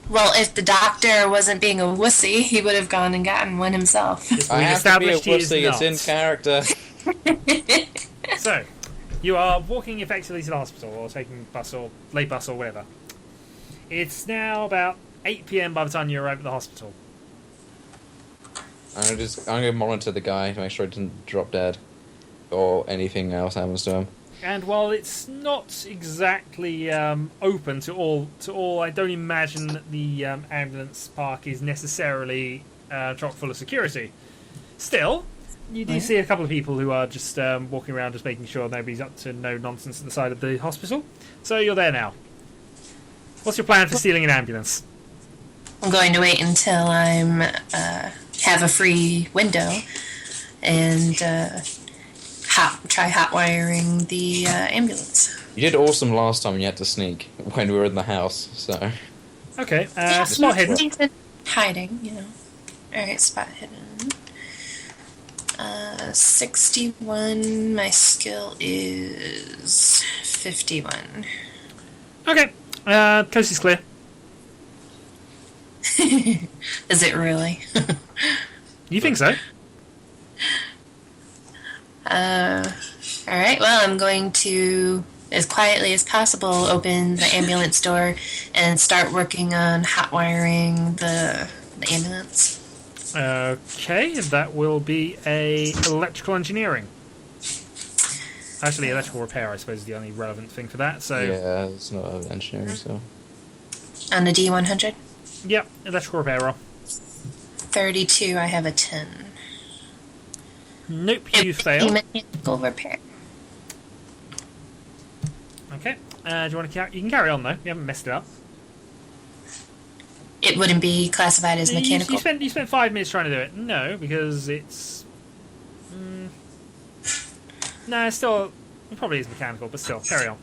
Well, if the doctor wasn't being a wussy, he would have gone and gotten one himself. Just I we've have to be a established he is wussy. It's not. in character. So, you are walking effectively to the hospital, or taking bus or late bus or whatever. It's now about 8 p.m. by the time you arrive at the hospital. I'm gonna monitor the guy to make sure he doesn't drop dead, or anything else happens to him. And while it's not exactly open to all, I don't imagine that the ambulance park is necessarily chock full of security. Still, you do see a couple of people who are just walking around, just making sure nobody's up to no nonsense at the side of the hospital. So you're there now. What's your plan for stealing an ambulance? I'm going to wait until I'm have a free window and try hot wiring the ambulance. You did awesome last time. You had to sneak when we were in the house. So Okay, Yeah, spot hidden. decent hiding, you know. Alright, spot hidden. 61. My skill is 51. Okay, coast is clear. Is it really? You think so? Alright, well, I'm going to, as quietly as possible, open the ambulance door and start working on hot wiring the ambulance. Okay, that will be a electrical engineering. Actually, electrical repair, I suppose, is the only relevant thing for that. So, yeah, it's not an engineering. So On the D100, yep, electrical repair roll. 32, I have a 10. Nope, you It- fail. Mechanical repair. Okay, do you want to carry? You can carry on though. You haven't messed it up. It wouldn't be classified as mechanical. You spent 5 minutes trying to do it. No, because it's. No, it's still. It probably is mechanical, but still, carry on.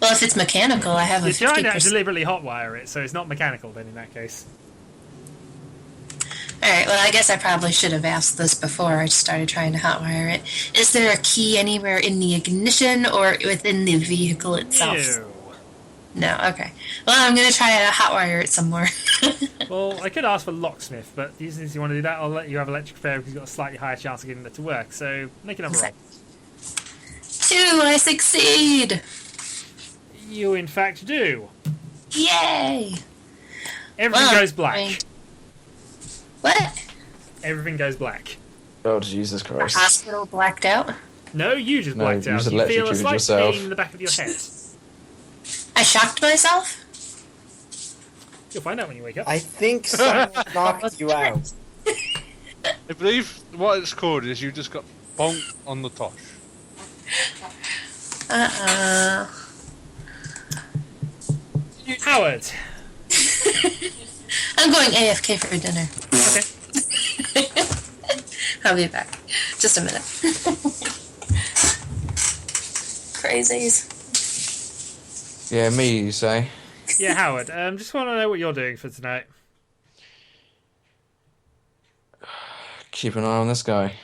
Well, if it's mechanical, I have a You're trying to 50%. deliberately hotwire it, so it's not mechanical then in that case. Alright, well, I guess I probably should have asked this before I started trying to hotwire it. Is there a key anywhere in the ignition or within the vehicle itself? Ew. No, okay. Well, I'm going to try to hotwire it some more. Well, I could ask for locksmith, but since you want to do that, I'll let you have electric repair because you've got a slightly higher chance of getting that to work. So make another roll. 2, I succeed! You in fact do. Yay! Everything Well, goes black. What? Everything goes black. oh Jesus The Christ! hospital blacked out? No, you just No, blacked you out. just You feel a electrocuted slight yourself. pain in the back of your head. I shocked myself? You'll find out when you wake up. I think someone knocked you out. I believe what it's called is you just got bonked on the tosh. Howard. I'm going AFK for dinner. Okay. I'll be back. Just a minute. Crazies. Yeah, me, you say? Yeah, Howard. Just want to know what you're doing for tonight. Keep an eye on this guy.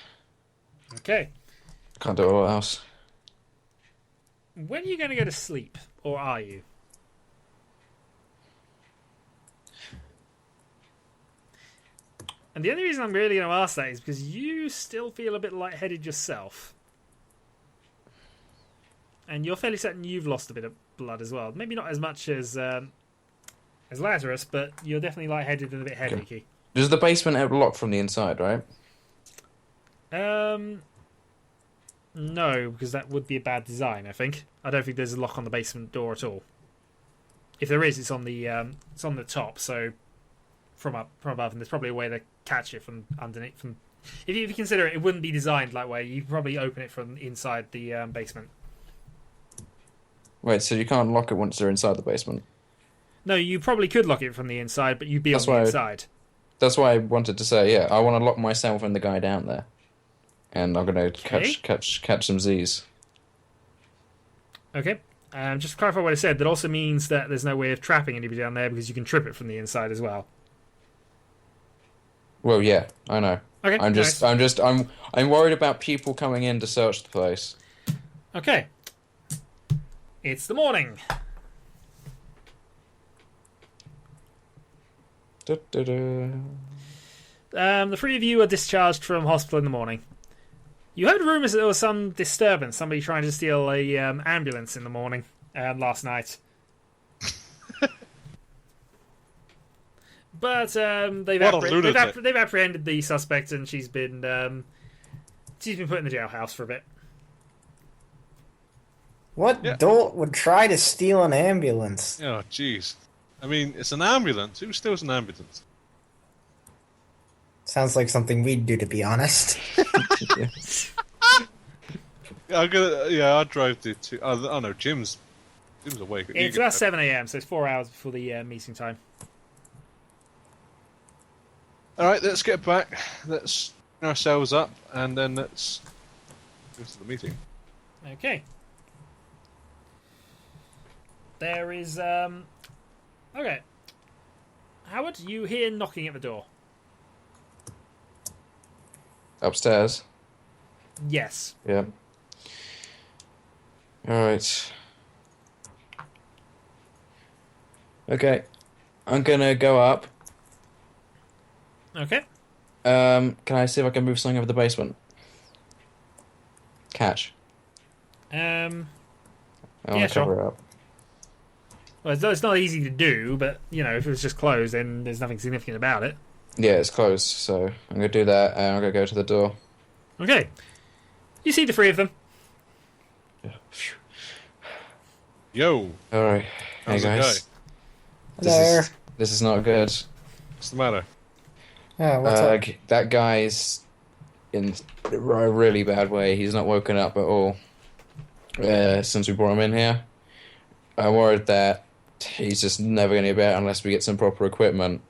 Okay. Can't do it all else. When are you going to go to sleep, or are you? And the only reason I'm really going to ask that is because you still feel a bit lightheaded yourself. And you're fairly certain you've lost a bit of blood as well. Maybe not as much as Lazarus, but you're definitely lightheaded and a bit headachy. Does the basement have lock from the inside, right? No, because that would be a bad design, I think. I don't think there's a lock on the basement door at all. If there is, it's on the top, so from above, and there's probably a way to catch it from underneath. If you consider it, it wouldn't be designed that way. You probably open it from inside the basement. Wait, so you can't lock it once they're inside the basement? No, you probably could lock it from the inside, but you'd be That's on the why- inside. That's why I wanted to say, yeah, I want to lock myself and the guy down there. And I'm going to Okay. catch some Z's. Okay. Just to clarify what I said, that also means that there's no way of trapping anybody down there because you can trip it from the inside as well. Well, yeah, I know. Okay. I'm worried about people coming in to search the place. Okay. It's the morning. Du-du-du. The three of you are discharged from hospital in the morning. You heard rumours that there was some disturbance, somebody trying to steal a ambulance in the morning last night. But they've apprehended the suspect, and she's been put in the jailhouse for a bit. What dolt would try to steal an ambulance? Oh, jeez. I mean, it's an ambulance. Who steals an ambulance? Sounds like something we'd do, to be honest. I'll drive to. Oh no, Jim's awake. It's about 7 a.m., so it's 4 hours before the meeting time. All right, let's get back. Let's bring ourselves up, and then let's go to the meeting. Okay. There is okay. Howard, you hear knocking at the door. Upstairs. Yes. Yeah. Alright. Okay. I'm gonna go up. Okay. Can I see if I can move something over the basement? Catch. I want Yeah, to cover sure. it up. Well, it's not easy to do, but, you know, if it was just closed, then there's nothing significant about it. Yeah, it's closed, so I'm gonna do that, and I'm gonna go to the door. Okay. You see the three of them. Yo, Alright. Hey how's it guys. There. This is not good. what's the matter? Yeah, what's up? That guy's in a really bad way. He's not woken up at all since we brought him in here. I'm worried that he's just never going to be better unless we get some proper equipment.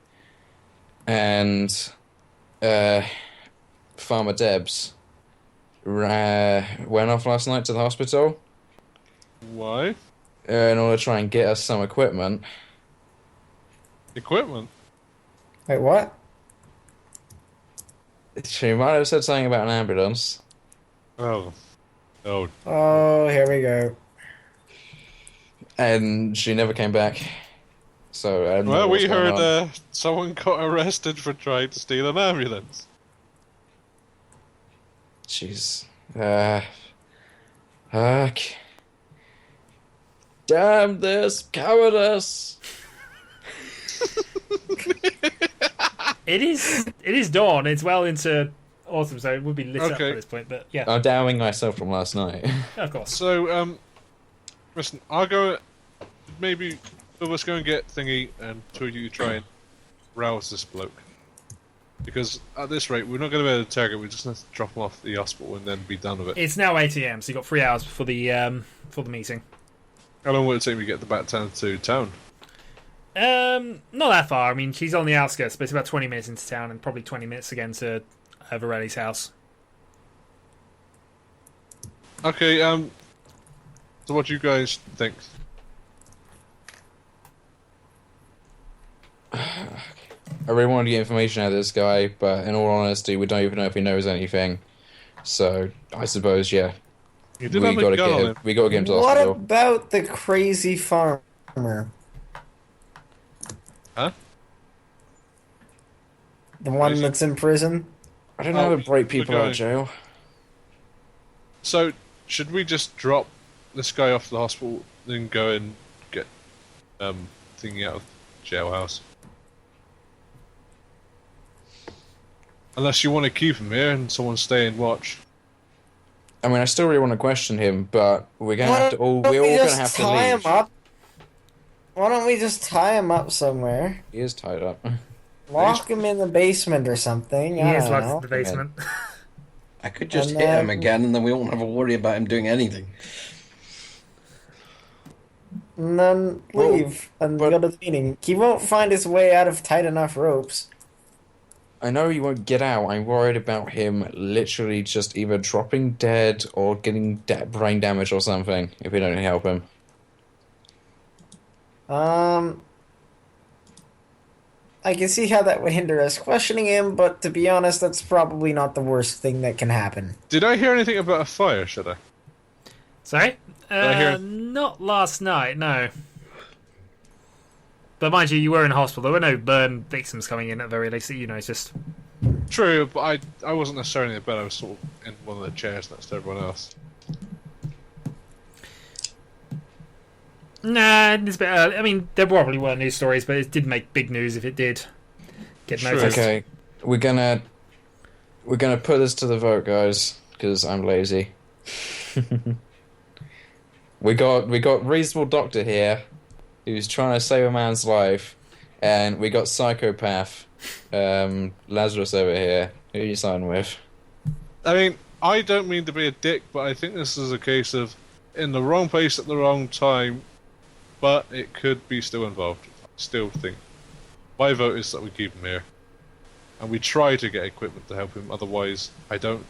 And Farmer Debs went off last night to the hospital Why? in order to try and get us some equipment. Equipment? Wait, what? She might have said something about an ambulance. Oh. Oh. Oh, here we go. And she never came back. So I don't know Well, what's we going on. heard someone got arrested for trying to steal an ambulance. Jeez. Fuck. Damn this cowardice! It is dawn. It's well into autumn, so it would be lit up Okay. at this point. But yeah, I'm damning myself from last night. of course. So, listen, I'll go. Maybe let's go and get thingy, and two of you try and rouse this bloke. Because at this rate, we're not going to be able to target. We're just going to drop him off the hospital and then be done with it. It's now 8 a.m., so you've got 3 hours before the meeting. How long will it take me to get the back town to town? Not that far. I mean, she's on the outskirts, but it's about 20 minutes into town, and probably 20 minutes again to Varelli's house. Okay. So what do you guys think? I really wanted to get information out of this guy, but in all honesty, we don't even know if he knows anything. So I suppose, yeah, You we did have a gotta gun on get him. him. We gotta get him to the What hospital. about the crazy farmer? Huh? The one Crazy? that's in prison? I don't know how to break we're people out going. of jail. So should we just drop this guy off to the hospital, then go and get thingy out of jailhouse? Unless you want to keep him here and someone stay and watch. I mean, I still really want to question him, but we're gonna have to all. Why We're don't we all gonna just have to tie leave. him up? Why don't we just tie him up somewhere? He is tied up. Lock him in the basement or something. He I is don't locked in know. the basement. I could just And hit him then- again, and then we won't have to worry about him doing anything. And then leave and go to the meeting. He won't find his way out of tight enough ropes. I know he won't get out. I'm worried about him literally just either dropping dead or getting brain damage or something if we don't help him. I can see how that would hinder us questioning him, but to be honest, that's probably not the worst thing that can happen. Did I hear anything about a fire, should I? Sorry? I hear- Not last night, no. But mind you, you were in hospital. There were no burn victims coming in at the very least that you noticed. True, but I wasn't necessarily in bed. I was sort of in one of the chairs next to everyone else. Nah, it's a bit early. I mean, there probably were news stories, but it did make big news if it did get Sure. noticed. Okay, we're gonna put this to the vote, guys, because I'm lazy. we got reasonable doctor here, who's trying to save a man's life, and we got psychopath Lazarus over here. Who are you signing with? I mean, I don't mean to be a dick, but I think this is a case of in the wrong place at the wrong time, but it could be still involved. Still think. My vote is that we keep him here. And we try to get equipment to help him, otherwise I don't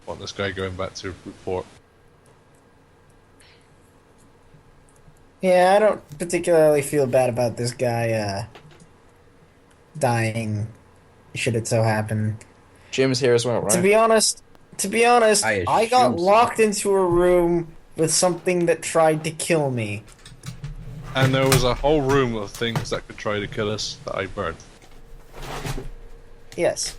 want this guy going back to report. Yeah, I don't particularly feel bad about this guy dying. Should it so happen? Jim's here as well, right? To be honest, I got assume so. locked into a room with something that tried to kill me. And there was a whole room of things that could try to kill us that I burned. Yes.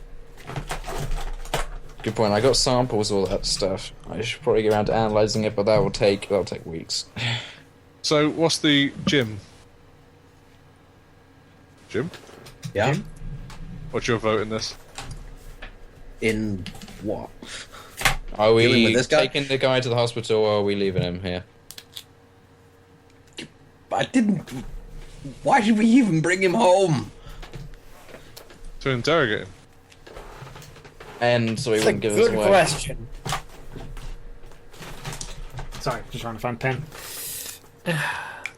Good point. I got samples, all that stuff. I should probably get around to analysing it, but that'll take weeks. So, what's the Jim? Jim? Yeah? What's your vote in this? In what? Are Dealing we with this guy? taking the guy to the hospital, or are we leaving him here? I didn't... Why did we even bring him home? To interrogate him. And so he It's a wouldn't give us good away. question. Sorry, just trying to find a pen.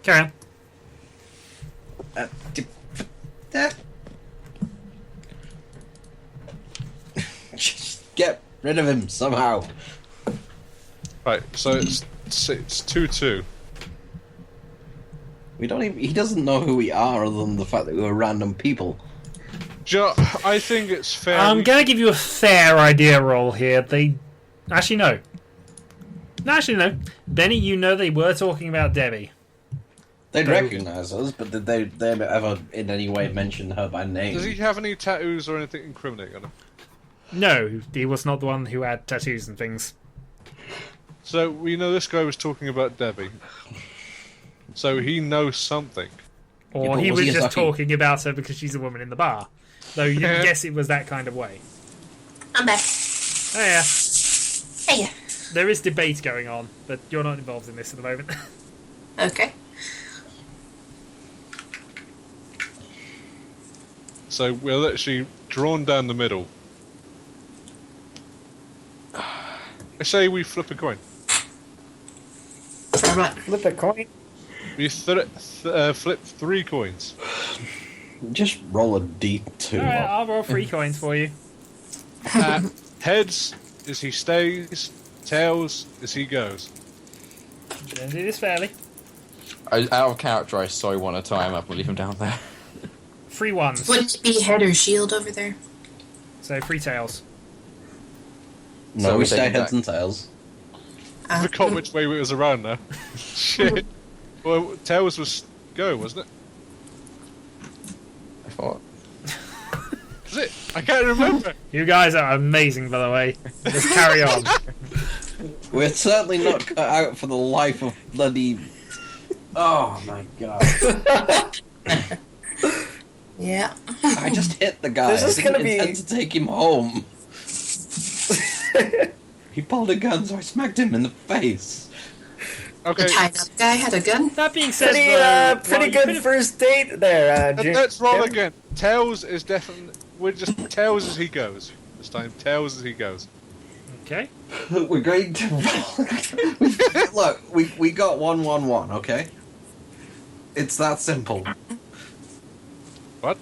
Carry on. That... Just get rid of him somehow. Right, so it's 2-2. We don't even... He doesn't know who we are other than the fact that we're random people. I think it's fair. I'm going to give you a fair idea roll here. Actually, no. No. Benny, you know they were talking about Debbie. They'd No. recognise us, but did they ever in any way mention her by name? Does he have any tattoos or anything incriminating on him? No, he was not the one who had tattoos and things. So, we know this guy was talking about Debbie. So he knows something. Or Yeah, but he was was he just lucky? talking about her because she's a woman in the bar. Though you didn't guess it was that kind of way. I'm back. Oh yeah, Hey. there is debate going on, but you're not involved in this at the moment. Okay. So we're literally drawn down the middle. I say we flip a coin. For what? Flip a coin. We flip 3 coins. Just roll a d2. Alright, I'll roll 3 coins for you. Heads is he stays, tails is he goes. Gonna do this fairly. Out of character, I so want to tie him up and leave him down there. 3 ones. Wouldn't it be head or shield over there? So 3 tails. No, So we we're stay taking heads back. and tails. I forgot which way it was around now. Shit. Well, tails was go, wasn't it? I thought. Was it? I can't remember. You guys are amazing, by the way. Just carry on. We're certainly not cut out for the life of bloody... Oh my god. Yeah. I just hit the guy. This is I didn't gonna be- intend to take him home. He pulled a gun, so I smacked him in the face. The Okay, tied up guy had a gun. That being said, Pretty, though, pretty well, you good could've- first date there, Jim. let's roll Jim. again. Tails is definitely... We're just tails as he goes. This time, tails as he goes. Okay. We're going to... Look, we got 1-1-1, okay? It's that simple. What?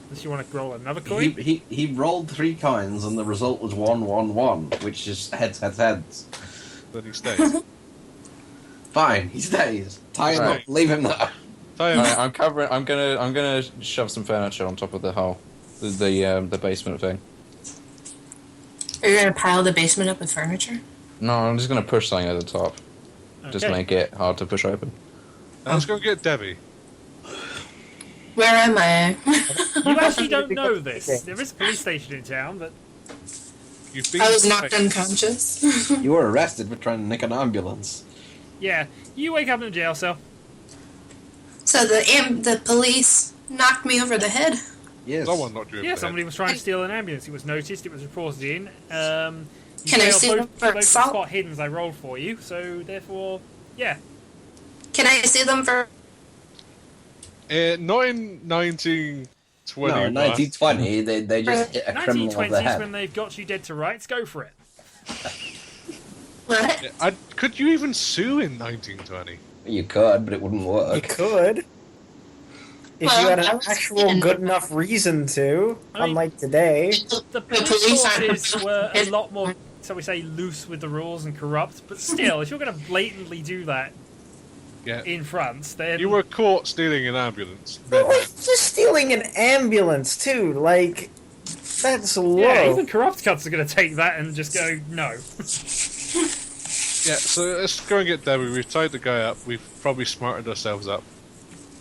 Unless you want to roll another coin. He rolled 3 coins and the result was 1-1-1, which is heads, heads, heads. Then he stays. Fine, he stays. Tie him Right. up, leave him there. Tie him. Alright, I'm covering. I'm gonna shove some furniture on top of the hole, the basement thing. Are you gonna pile the basement up with furniture? No, I'm just gonna push something at the top. Just Okay. make it hard to push open. Now let's go get Debbie. Where am I? You actually don't know this. There is a police station in town, but You've been I was knocked suspected. unconscious. You were arrested for trying to nick an ambulance. yeah, you wake up in a jail cell. So the police knocked me over the head. Yes. Someone knocked you over Yeah, the somebody head. was trying to steal an ambulance. It was noticed. It was reported in. You Can I failed see them both for the assault? spot hiddens I rolled for you, so therefore, yeah. Can I see them for? Not in 1920. No, in 1920, they just hit a criminal over the 1920s, head. when they've got you dead to rights, go for it. What? Could you even sue in 1920? You could, but it wouldn't You work. could. If Well, you had I an was actual thinking- good enough reason to, I mean- unlike today. The police police aren't- forces were a lot more, shall we say, loose with the rules and corrupt, but still, if you're going to blatantly do that Yeah. in France, then... You were caught stealing an ambulance. But like, just stealing an ambulance too, like that's low. Yeah, even corrupt cunts are going to take that and just go, no. Yeah, so let's go and get Debbie. We've tied the guy up. We've probably smartened ourselves up.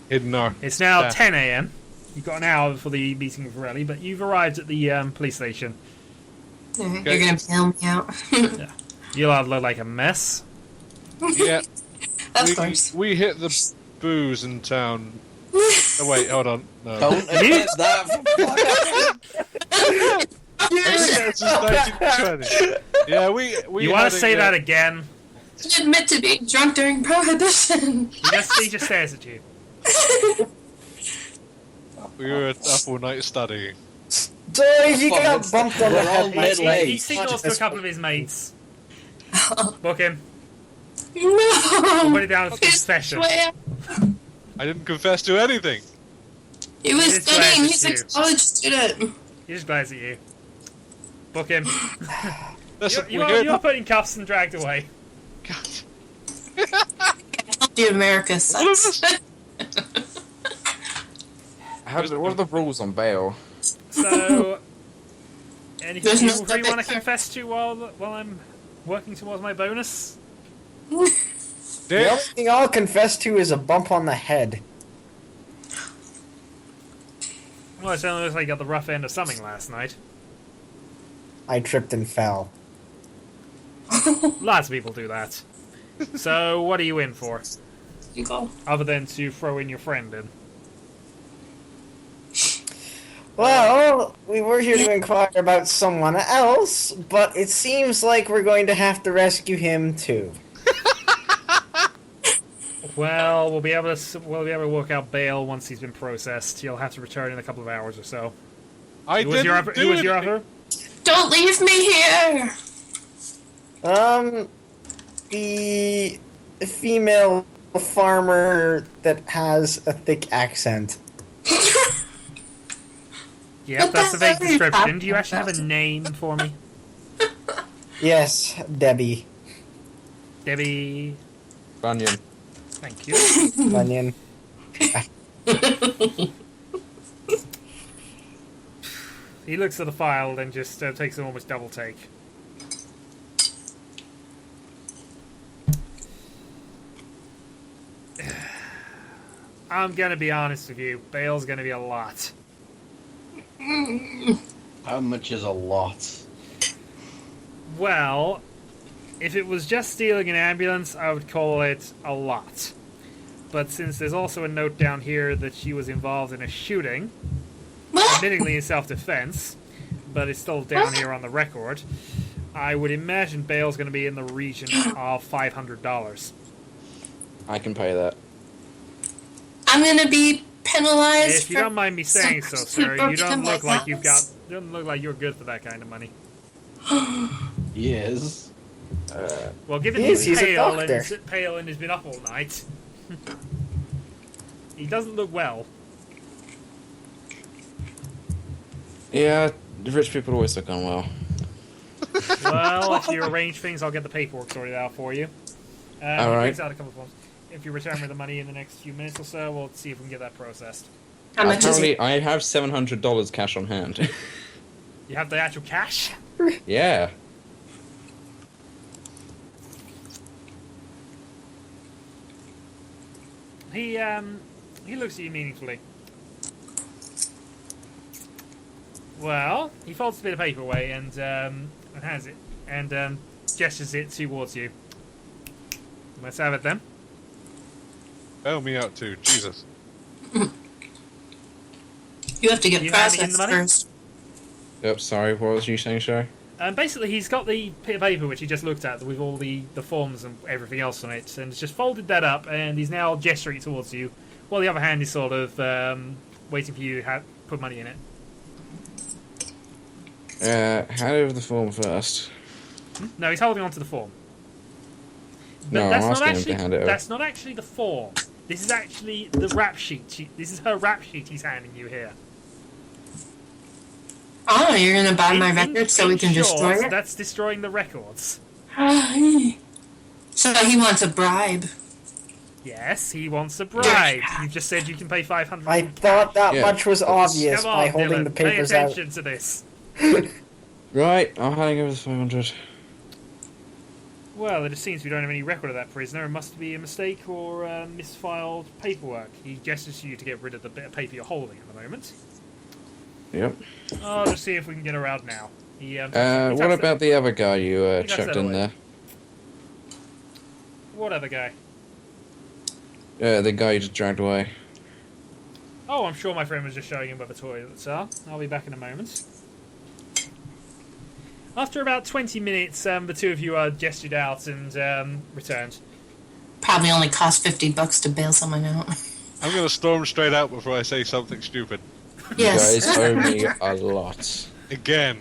Hidden our... It's now Yeah. 10 a.m. You've got an hour for the meeting with Pirelli, but you've arrived at the police station. You're gonna bail me out. You'll have look like a mess. Yeah, Of course. we hit the booze in town. Oh, wait, hold on. No. Don't admit that. This is 1920. Yeah, we You want had to a, say that again? Admit to being drunk during Prohibition. He just stares at you. We were up all night studying. So he got bumped on the We're all head. by middle He aged. signals to a couple of his mates. Book him. No. Put it down as confession. Swear. I didn't confess to anything. He was It's studying. glad He's to a see you. college student. He just glares at you. Book him. Listen, You we're are going put in cuffs and dragged away. The America sucks. What are the rules on bail? So, anything There's no you really want to subject. confess to while I'm working towards my bonus? The only thing I'll confess to is a bump on the head. Well, it certainly looks like you got the rough end of something last night. I tripped and fell. Lots of people do that. So, what are you in for? You go. Other than to throw in your friend in? Well, we were here to inquire about someone else, but it seems like we're going to have to rescue him too. Well, we'll be able to work out bail once he's been processed. He'll have to return in a couple of hours or so. I Who was didn't your offer? do Who was your anything. offer? Don't leave me here. The female farmer that has a thick accent. Yep, What that's the a vague hell are you description. talking Do you actually have a about? name for me? Yes, Debbie. Debbie. Bunyan. Thank you. Onion. He looks at the file, then just takes an almost double take. I'm gonna be honest with you. Bail's gonna be a lot. How much is a lot? Well, if it was just stealing an ambulance, I would call it a lot. But since there's also a note down here that she was involved in a shooting, What? admittingly in self-defense, but it's still down here on the record, I would imagine bail's going to be in the region of $500. I can pay that. I'm gonna be penalized. If you don't mind me saying so, sir, you don't look like you've got. You don't look like you're good for that kind of money. Yes. Well, given He is, he's he's a doctor. pale and has been up all night, he doesn't look well. Yeah, the rich people always look unwell. Well, if you arrange things, I'll get the paperwork sorted out for you. He Alright. brings out a couple of forms. If you return me the money in the next few minutes or so, we'll see if we can get that processed. How much is Apparently, it? I have $700 cash on hand. You have the actual cash? Yeah. He looks at you meaningfully. Well, he folds a bit of paper away and has it and gestures it towards you. Let's have it then. Bail me out too, Jesus. You have to get You handing in the processed money? first. Yep, sorry, what was you saying, Shay? Basically, he's got the bit of paper which he just looked at with all the forms and everything else on it, and he's just folded that up, and he's now gesturing towards you, while the other hand is sort of waiting for you to put money in it. Hand over the form first. No, he's holding on to the form. No, I'm asking him to hand it over. That's not actually the form. This is actually the rap sheet. This is her rap sheet he's handing you here. Oh, you're gonna buy my record so we can short, destroy it? That's destroying the records. So he wants a bribe. Yes, he wants a bribe. You just said you can pay 500. I thought that Yeah. much was obvious Come by on, holding Dylan, the pay papers out. attention to this. Right, I'm handing over the 500. Well, it seems we don't have any record of that prisoner. It must be a mistake or misfiled paperwork. He gestures to you to get rid of the bit of paper you're holding at the moment. Yep. I'll just see if we can get her out now. What about the other guy you tucks chucked that in away. there? What other guy? The guy you just dragged away. Oh, I'm sure my friend was just showing him where the toilets are. I'll be back in a moment. After about 20 minutes, the two of you are gestured out and returned. Probably only cost $50 to bail someone out. I'm gonna storm straight out before I say something stupid. Yes. You guys owe me a lot. Again.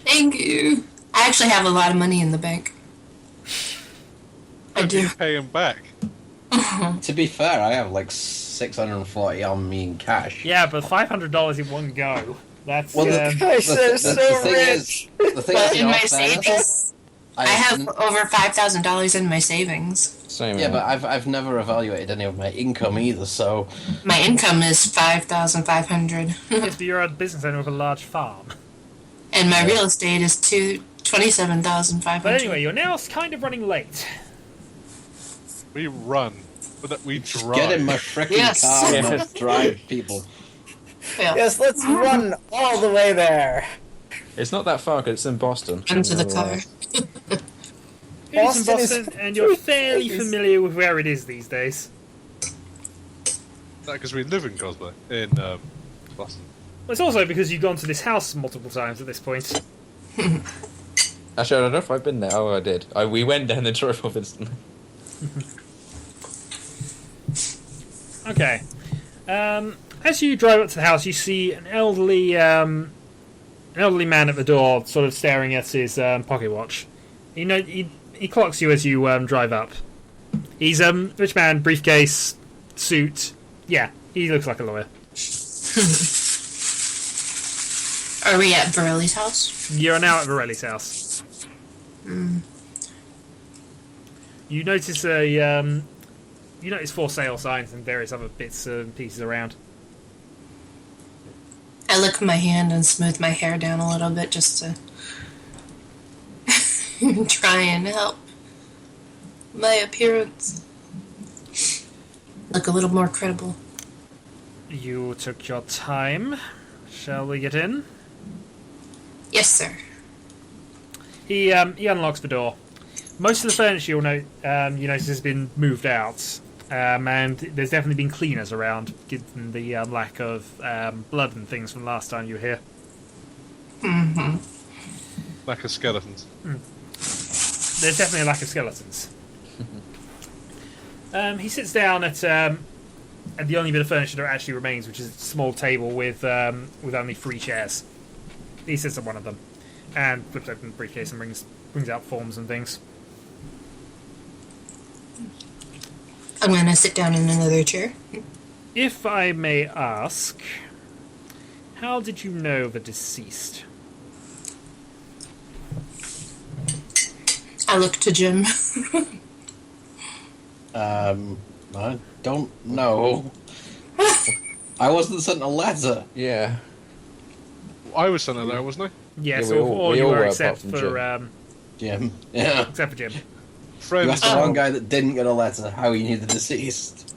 Thank you. I actually have a lot of money in the bank. I do. Pay him back. To be fair, I have like 640 on me in cash. Yeah, but $500 in one go. That's Well, Guys, they're so thing rich. is, the thing But is, in my fairness, savings, I have over $5,000 in my savings. Same. Yeah, here. but I've never evaluated any of my income either, so My income is $5,500, if you're a business owner with a large farm. and my real estate is $27,500. But anyway, you're now kind of running late. We run. But we drive. get in my freaking Yes. car and let's drive people. Yeah. Yes, let's run all the way there. It's not that far because it's in Boston. Into the car. It is in Boston is Boston, and you're fairly crazy. familiar with where it is these days. Because we live in Cosplay. In Boston. Well, it's also because you've gone to this house multiple times at this point. Actually, I don't know if I've been there. Oh, I did. We went down the drove instantly. Okay. As you drive up to the house, you see an elderly man at the door, sort of staring at his pocket watch. He clocks you as you drive up. He's rich man, briefcase, suit. Yeah, he looks like a lawyer. Are we at Borelli's house? You're now at Varelli's house. You notice you notice for sale signs and various other bits and pieces around. I lick my hand and smooth my hair down a little bit just to try and help my appearance look a little more credible. You took your time. Shall we get in? Yes, sir. He unlocks the door. Most of the furniture you notice has been moved out, and there's definitely been cleaners around, given the lack of blood and things from last time you were here. Mm-hmm. Lack of skeletons. There's definitely a lack of skeletons. He sits down at the only bit of furniture that actually remains, which is a small table with only 3 chairs. He sits at one of them and flips open the briefcase and brings out forms and things. I'm gonna sit down in another chair. If I may ask, how did you know the deceased? I look to Jim. I don't know. I wasn't sent a letter. Yeah. I was sent a letter, wasn't I? Yes, Yeah, all we you all were were, except apart from for Jim. Yeah. except for Jim. You Friends. asked the one guy that didn't get a letter how he knew the deceased.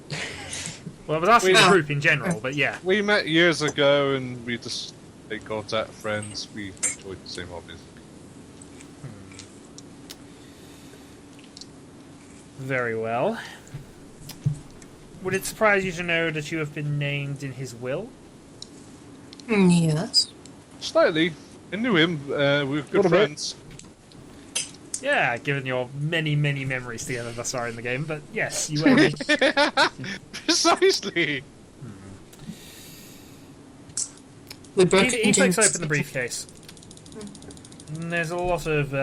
Well, I was asking We- the group in general, but yeah. We met years ago and we just Make contact, friends. We enjoy the same hobbies. Very well. Would it surprise you to know that you have been named in his will? Yes. Slightly. I knew him. We were good Little bit. friends. Yeah, given your many, many memories together thus far in the game, but yes, you will. Precisely. We broke He into flicks open the briefcase. And there's a lot of.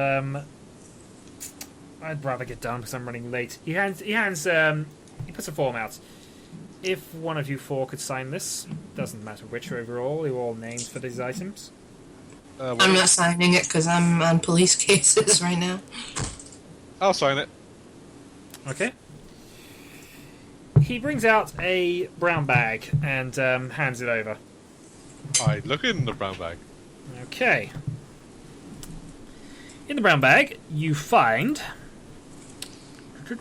I'd rather get done because I'm running late. He puts a form out. If one of you four could sign this, doesn't matter which overall, you're all named for these items. I'm not signing it because I'm on police cases right now. I'll sign it. Okay. He brings out a brown bag and hands it over. I look in the brown bag. Okay. In the brown bag, you find.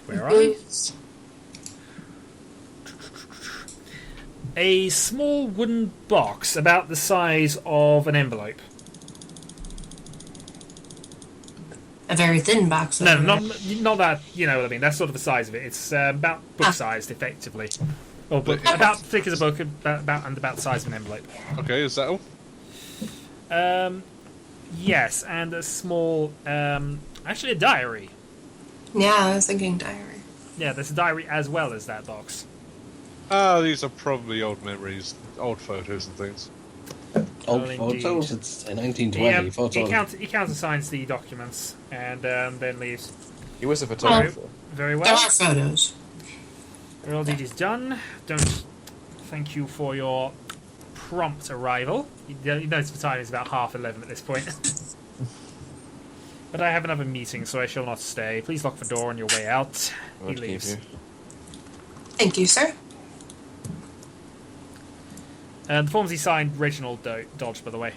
Where are you? A small wooden box about the size of an envelope. A very thin box. No, over not that. You know what I mean. That's sort of the size of it. It's about book-sized, effectively, or about thick as a book, about the size of an envelope. Okay, is that all? Yes, and a small, actually a diary. Yeah, I was thinking diary. Yeah, there's a diary as well as that box. These are probably old memories, old photos and things. Old Oh, photos? indeed. It's a 1920 photo. He countersigns the documents and then leaves. He was a photographer. Very There well. are photos. Your deed is done. Don't thank you for your prompt arrival. You notice the time is about 11:30 at this point. But I have another meeting, so I shall not stay. Please lock the door on your way out. He Would keep leaves. you. Thank you, sir. And the forms he signed, Reginald Dodge, by the way.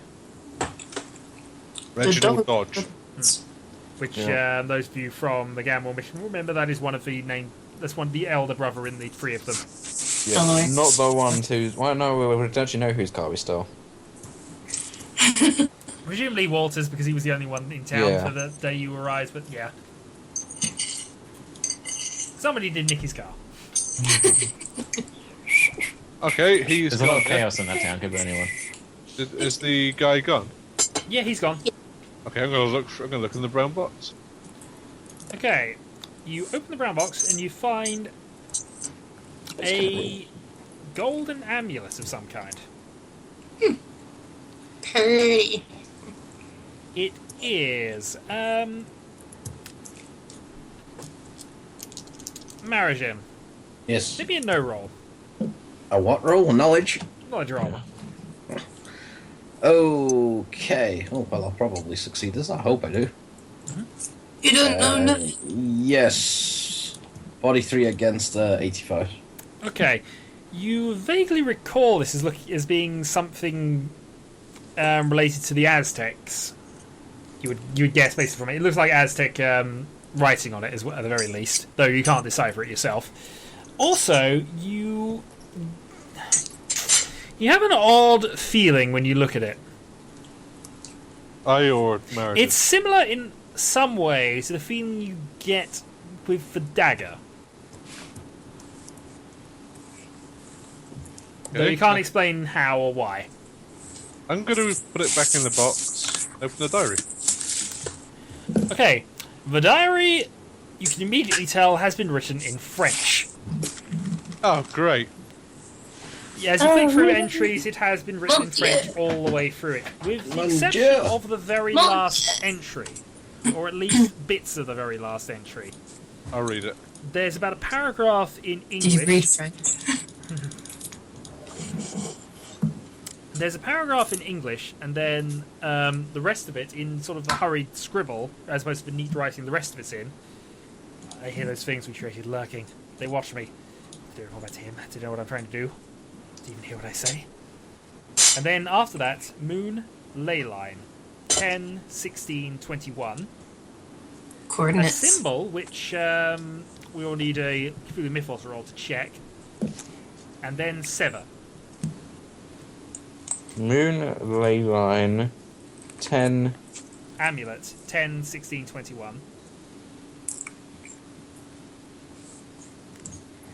Reginald Dodge. Which Yeah. those of you from the Gamble mission remember that is one of the the elder brother in the three of them. Yeah, Illinois. not the one who's. Well, no, we don't you know whose car we stole? Presumably Walters, because he was the only one in town Yeah. for the day you arrived, but yeah. Somebody did nick his car. Okay, he's There's a lot gone. of chaos in that town. Could be anyone. Is the guy gone? Yeah, he's gone. Okay, I'm gonna look in the brown box. Okay, you open the brown box and you find a golden amulet of some kind. Pretty. It is, Marajim. Yes. Maybe a no roll. A what roll? Knowledge? Knowledge roll. Okay. Oh, well, I'll probably succeed this. I hope I do. You don't know nothing. Yes. 43 against 85. Okay, you vaguely recall this as being something related to the Aztecs. You would guess based from it. It looks like Aztec writing on it as well, at the very least, though you can't decipher it yourself. Also, you have an odd feeling when you look at it. I or marriage. It's similar in some ways to the feeling you get with the dagger. Though you can't explain how or why. I'm gonna put it back in the box. Open the diary. Okay, the diary, you can immediately tell, has been written in French. Oh, great. Yeah, as you flick through entries, it has been written in French all the way through it, with the exception of the very last entry, or at least bits of the very last entry. I'll read it. There's about a paragraph in Did you read English. French? There's a paragraph in English, and then the rest of it in sort of the hurried scribble, as opposed to the neat writing the rest of it's in. I hear those things we created lurking. They watch me. They don't know about him. They know what I'm trying to do. Do you even hear what I say? And then after that, Moon Ley Line. 10, 16, 21. A Coordinates. symbol, which we all need a Cthulhu Mythos roll to check. And then Sever. Moon ley line 10. Amulet 10, 16, 21.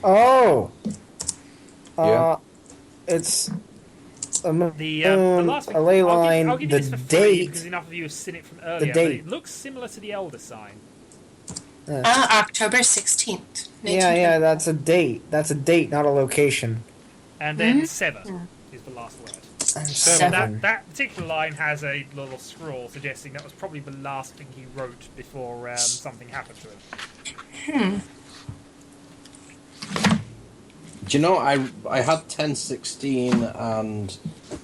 Oh! Yeah. It's The last thing, a ley line, I'll give you the this for free date. because enough of you have seen it from earlier. But date. it looks similar to the Elder Sign. October 16th. Yeah, that's a date. That's a date, not a location. And then 7 is the last word. And Seven. That particular line has a little scroll suggesting that was probably the last thing he wrote before something happened to him. Do you know, I had 1016 and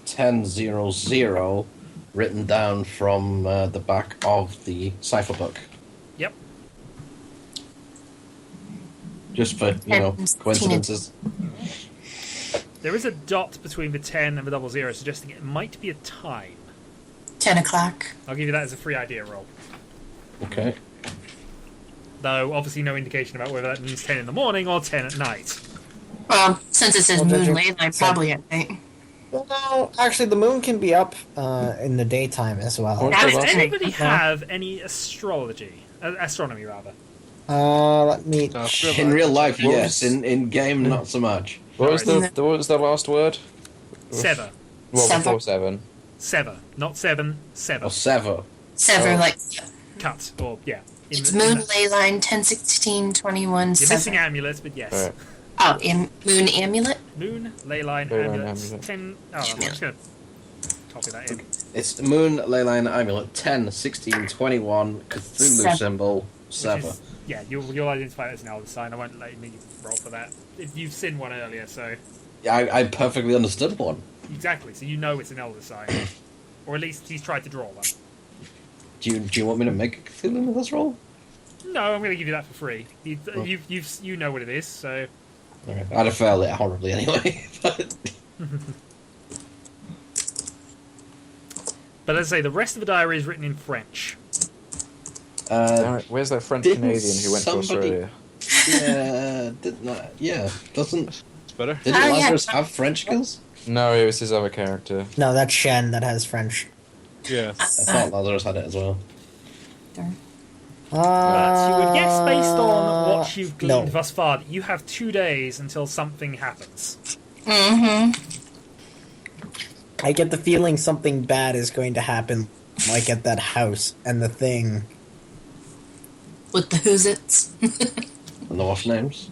1000 written down from the back of the cipher book. Yep. Just for, coincidences. There is a dot between the 10 and the 00 suggesting it might be a time. 10 o'clock. I'll give you that as a free idea roll. Okay. Though, obviously no indication about whether that means 10 in the morning or 10 at night. Well, since it says Well, moon did ley you- line, probably at night. Well, actually, the moon can be up in the daytime as well. What? Does Well, anybody no. have any astrology? Astronomy, rather. Let me. No, screw In that. real life, What yes. was- In game, not so much. What was Alright. what was the last word? Sever. Well, Sever. before 7. Sever. Not 7, sever. Or sever. Sever, Oh. like, Cut. Or, yeah. it's moon ley line 10, 16, 21, You're 7. missing amulets, but yes. Alright. Oh, moon amulet? Moon, ley line, Ley line, amulets. amulet. 10. Oh, I'm just going to copy that in. It's moon, ley line, amulet, 10, 16, 21, Cthulhu Sever. symbol, Which sever. is, yeah, you'll identify it as an elder sign. I won't let me roll for that. You've seen one earlier, so... I perfectly understood one. Exactly, so you know it's an elder sign. Or at least he's tried to draw one. Do you want me to make a Cthulhu with this roll? No, I'm going to give you that for free. You know what it is, so... Alright. I'd have failed it horribly anyway. But But as I say, the rest of the diary is written in French. Alright, where's that French didn't Canadian who went to somebody- Australia? doesn't It's better. didn't Oh, yeah. Lazarus have French skills? No, it was his other character. No, that's Shen that has French. Yeah. I thought Lazarus had it as well. But you would guess, based on what you've gleaned no. thus far, that you have 2 days until something happens. Mm-hmm. I get the feeling something bad is going to happen, like at that house and the thing. With the who's-its. And the wash names.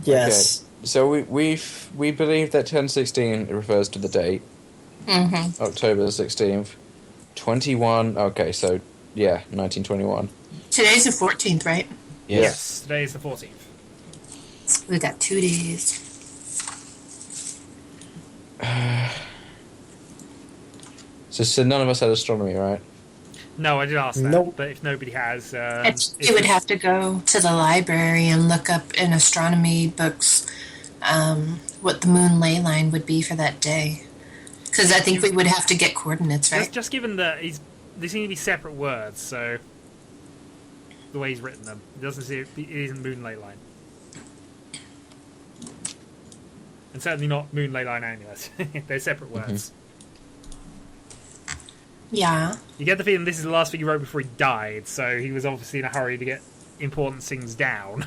Yes. So we believe that 1016 refers to the date, Mm-hmm. October the 16th. 21. Okay, so yeah, 1921. Today's the 14th, right? Yes, today is the 14th. We got 2 days. So none of us had astronomy, right? No, I did ask that, Nope. but if nobody has... You would have to go to the library and look up in astronomy books what the moon ley line would be for that day. Because I think we would have to get coordinates, right? Just given that they seem to be separate words, so... The way he's written them. It doesn't say it isn't moon ley line. And certainly not moon ley line amulet. They're separate words. Yeah. You get the feeling this is the last thing he wrote before he died, so he was obviously in a hurry to get important things down.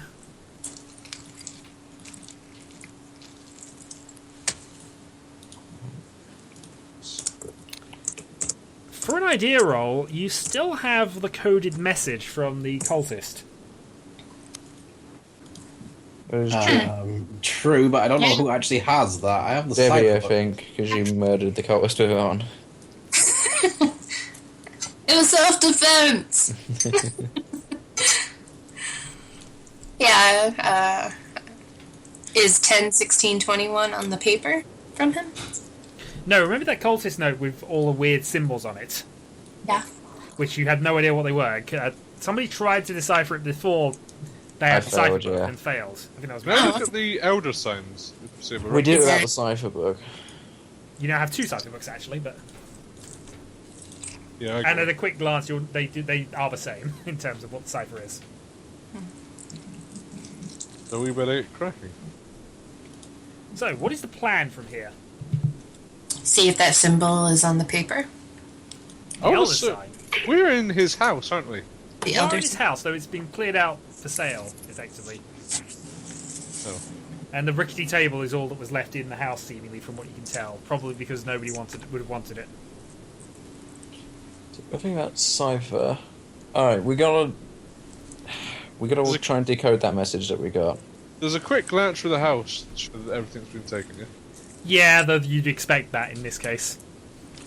For an idea roll, you still have the coded message from the cultist. It was true. True, but I don't know who actually has that. I have the Debbie, cipher I book. think, because you murdered the cultist with it on. It was self-defense! Yeah, is 10, 16, 21 on the paper from him? No, remember that cultist note with all the weird symbols on it? Yeah. Which you had no idea what they were. Somebody tried to decipher it before they had the cipher failed, book yeah. and failed. I think that was Now look at the elder signs. See if we're We right. did it without the cipher book. You now have 2 cipher books actually, but Yeah, I and agree. at a quick glance, they are the same in terms of what the cipher is. So we better get cracking. So, what is the plan from here? See if that symbol is on the paper. The Oh, elder so sign. we're in his house, aren't we? The We are in elders. his house, though it's been cleared out for sale, effectively. Oh. And the rickety table is all that was left in the house, seemingly, from what you can tell. Probably because nobody would have wanted it. I think that's cipher. Alright, we gotta try and decode that message that we got. There's a quick glance through the house. Everything's been taken, yeah? Yeah, though you'd expect that in this case.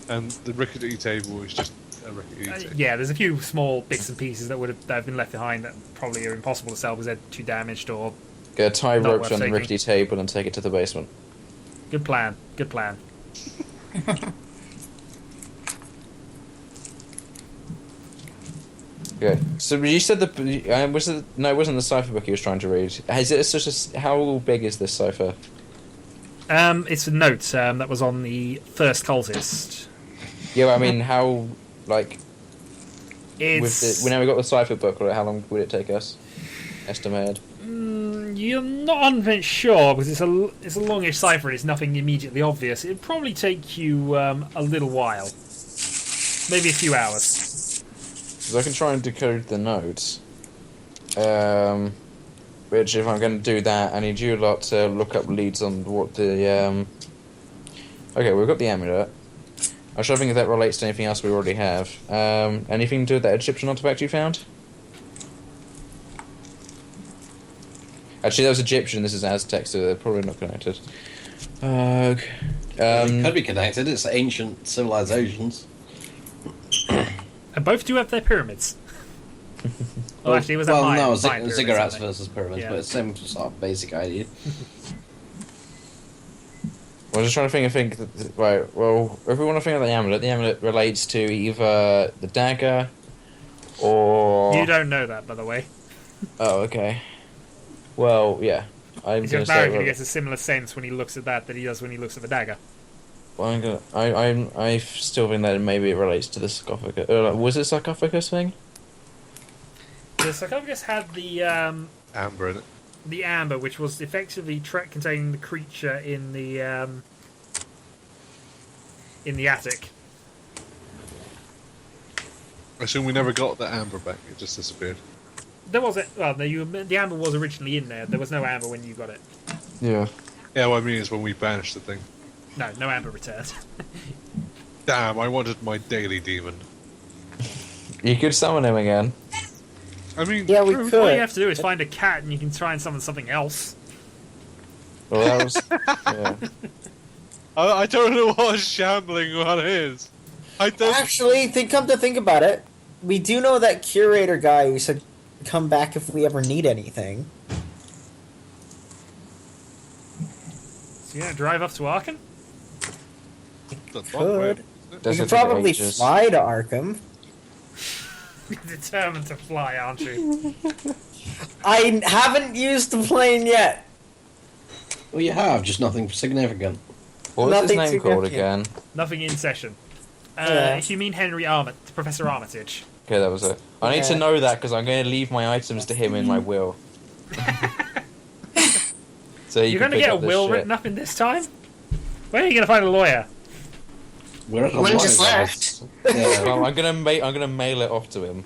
And the rickety table is just a rickety table. Yeah, there's a few small bits and pieces that have been left behind that probably are impossible to sell because they're too damaged or... Go tie Not ropes worth on the taking. rickety table and take it to the basement. Good plan. Good plan. Okay, so you said it wasn't the cipher book you was trying to read. How big is this cipher? It's a note that was on the first cultist. Yeah, I mean, how, like, It's... whenever we got the cipher book, how long would it take us? Estimated. You're not 100% sure because it's a longish cipher and it's nothing immediately obvious. It'd probably take you a little while. Maybe a few hours. So I can try and decode the notes. Which, if I'm going to do that, I need you lot to look up leads on what the... Okay, we've got the amulet. I'm trying to think if that relates to anything else we already have. Anything to do with that Egyptian artifact you found? Actually, that was Egyptian, this is Aztec, so they're probably not connected. It could be connected. It's ancient civilizations. And both do have their pyramids. Well, actually, it was that well, Mayan, no, Mayan pyramids, ziggurats aren't they? versus pyramids, Yeah. but it's the same sort of basic idea. I was just trying to think right, well, if we want to think of the amulet relates to either the dagger, or... You don't know that, by the way. Oh, okay. Well, yeah. I'm He's going just to say... married, he gets a similar sense when he looks at that he does when he looks at the dagger. Well, I still think that maybe it relates to the sarcophagus. Was it sarcophagus thing? The sarcophagus had the Amber in it. the amber, which was effectively containing the creature in the attic. I assume we never got the amber back. It just disappeared. There was the amber was originally in there. There was no amber when you got it. Yeah. Yeah, what I mean is when we banished the thing. No amber returned. Damn, I wanted my daily demon. You could summon him again. I mean, Yeah, we true. could. All you have to do is find a cat, and you can try and summon something else. Well, that was... yeah. I don't know what a shambling one is. I don't. Actually, come to think about it, we do know that curator guy who said come back if we ever need anything. So you're gonna drive up to Arkham? That's one way, Could. isn't it? We Doesn't could take probably ages. fly to Arkham. You're determined to fly, aren't you? I haven't used the plane yet. Well, you have, just nothing significant. What was his Nothing name called significant. again? Nothing in session. Yeah. If you mean Professor Armitage. Okay, that was it. I need to Yeah. know that because I'm going to leave my items to him in my will. So You're can gonna pick get a up this will shit. written up in this time? Where are you gonna find a lawyer? We're at a One line, just guys. left. Yeah. Well, I'm gonna mail it off to him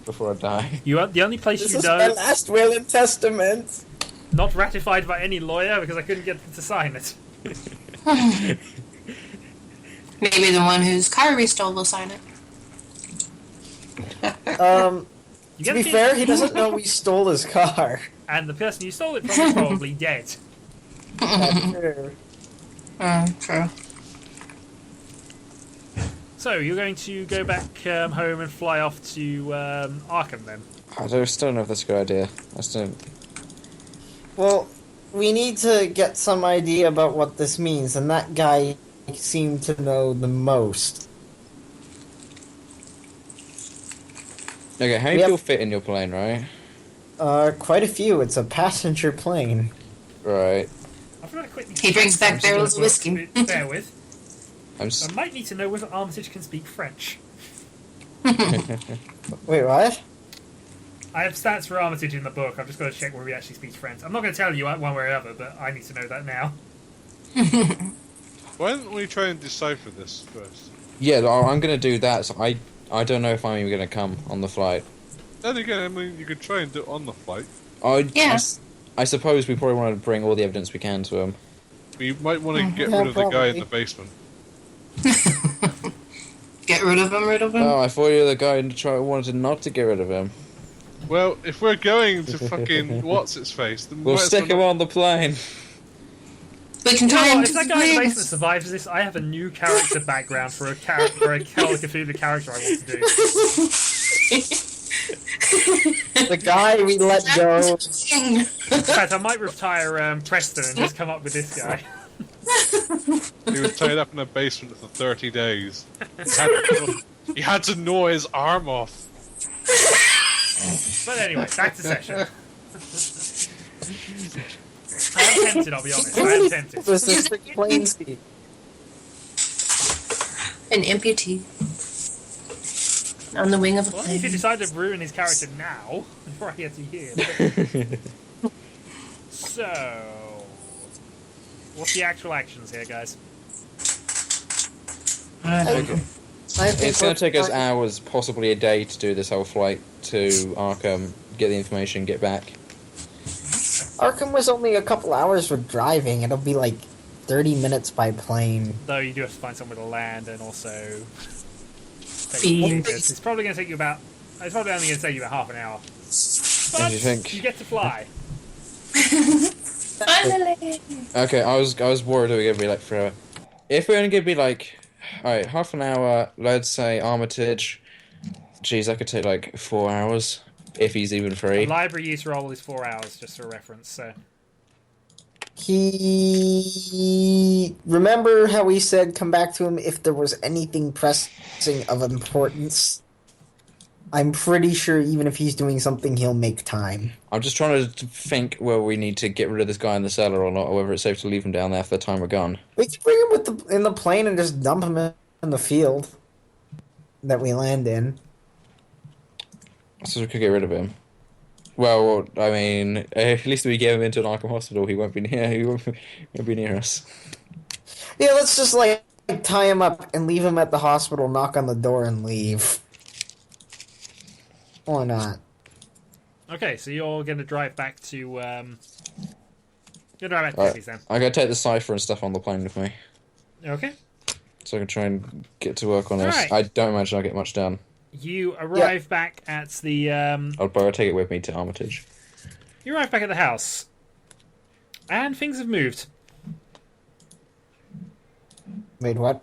before I die. You are the only place This you is my know last will and testament. not ratified by any lawyer because I couldn't get them to sign it. Maybe the one whose car we stole will sign it. You To get be a fair, chance- he doesn't know we stole his car. and the person you stole it from is probably dead. That's true. True. So you're going to go back home and fly off to Arkham then? Still don't know if that's a good idea. I still... Well, we need to get some idea about what this means, and that guy seemed to know the most. Okay, how many Yep. people fit in your plane, right? Quite a few. It's a passenger plane. Right. I've got to quickly. He brings back something barrels to of whiskey. Bear with. I'm s- I might need to know whether Armitage can speak French. Wait, what? I have stats for Armitage in the book. I've just got to check whether he actually speaks French. I'm not going to tell you one way or the other, but I need to know that now. Why don't we try and decipher this first? Yeah, I'm going to do that. So I don't know if I'm even going to come on the flight. Then again, I mean, you could try and do it on the flight. I suppose we probably want to bring all the evidence we can to him. We might want to get Yeah, rid of the guy in probably. the basement. Get rid of him. Oh, I thought you were the guy who wanted not to get rid of him. Well, if we're going to fucking what's-its-face, then We'll might as stick well him on the plane. We can You know tie what, him if to that the guy in the plane. basement survives this, I have a new character background for a Call of Cthulhu character I want to do. The guy we let go. In fact, I might retire Preston and just come up with this guy. He was tied up in a basement for 30 days. He had to gnaw his arm off. But anyway, back to session. I am tempted, I'll be honest. I am tempted. This is the plane seat. An amputee. On the wing of a Well, if you plane. decide to ruin his character now, before I get to here. So, what's the actual actions here, guys? I don't know. I think It's going to take us we're- hours, possibly a day, to do this whole flight to Arkham, get the information, get back. Arkham was only a couple hours for driving. It'll be like 30 minutes by plane. Though you do have to find somewhere to land and also... Feed. It's probably going to take you about... It's probably only going to take you about half an hour. What But do you think? you get to fly. Finally. Okay, I was worried it was going to be like forever. If we're only going to be like, alright, half an hour, let's say Armitage. Geez, that could take like 4 hours, if he's even The free. library use roll is 4 hours, just for reference, so... He... Remember how we said come back to him if there was anything pressing of importance? I'm pretty sure even if he's doing something, he'll make time. I'm just trying to think whether we need to get rid of this guy in the cellar or not, or whether it's safe to leave him down there for the time we're gone. We can bring him in the plane and just dump him in the field that we land in. So we could get rid of him. Well, I mean, at least if we get him into an Arkham hospital, he won't be near. He won't be near us. Yeah, let's just like tie him up and leave him at the hospital, knock on the door, and leave. Why not? Okay, so you're going to drive back to... You're drive back to Alright. Disney's then. I'm gonna take the cipher and stuff on the plane with me, Okay. so I can try and get to work on this. Alright. I don't imagine I'll get much done. You arrive back at the... I'll take it with me to Armitage. You arrive back at the house. And things have moved. Wait, what?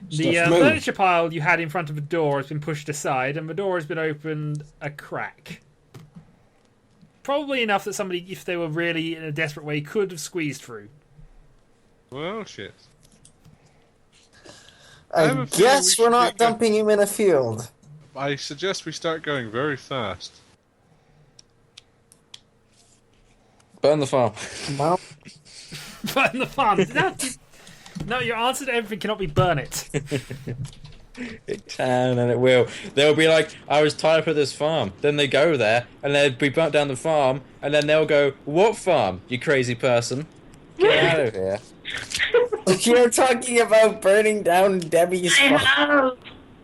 The Stuff moved. furniture pile you had in front of the door has been pushed aside, and the door has been opened a crack. Probably enough that somebody, if they were really in a desperate way, could have squeezed through. Well, shit. I have I a feeling guess we we're should not take a- dumping him in a field. I suggest we start going very fast. Burn the farm. Well, Burn the farm. No, your answer to everything cannot be burn it. It can and it will. They'll be like, I was tied up at this farm. Then they go there and they'll be burnt down the farm, and then they'll go, what farm, you crazy person? Get out of here. you're talking about burning down Debbie's My farm.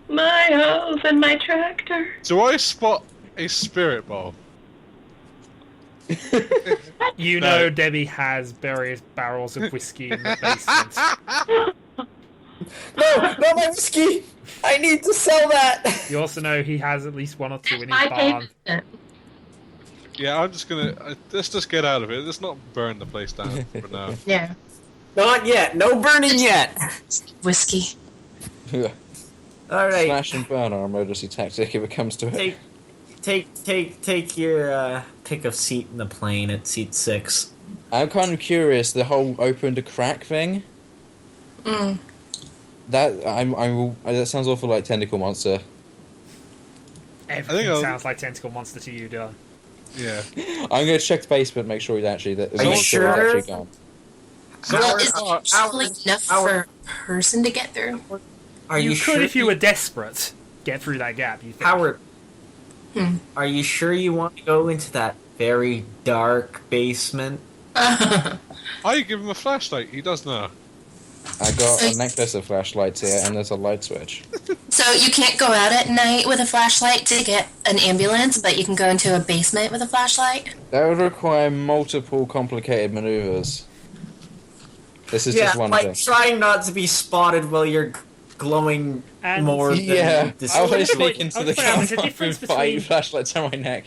house and my tractor. Do I spot a spirit ball? You No. know Debbie has various barrels of whiskey in the basement. No, not my whiskey! I need to sell that! You also know he has at least one or two in his I barn. paid it. Yeah, I'm just gonna... let's just get out of it. Let's not burn the place down for now. Yeah. Not yet. No burning yet. Whiskey. All right. Slash and burn our emergency tactic if it comes to it. Take your pick of seat in the plane at seat 6. I'm kind of curious, the whole open to crack thing. Mm. That sounds awful like Tentacle Monster. Everything I'll- sounds like Tentacle Monster to you, Dylan. Yeah. I'm going to check the basement, make sure he's actually Are you make sure he's sure? actually gone. Well, is Howard, it probably enough for a person to get through? Are You you could, sure if you were desperate, get through that gap. You think? Howard, Hmm. are you sure you want to go into that very dark basement? I give him a flashlight. He does now. I got a necklace of flashlights here, and there's a light switch. So you can't go out at night with a flashlight to get an ambulance, but you can go into a basement with a flashlight? That would require multiple complicated maneuvers. This is just one thing. trying not to be spotted while you're glowing And- more than Yeah, I was There's sneak into the a car difference with 5 between- flashlights on my neck.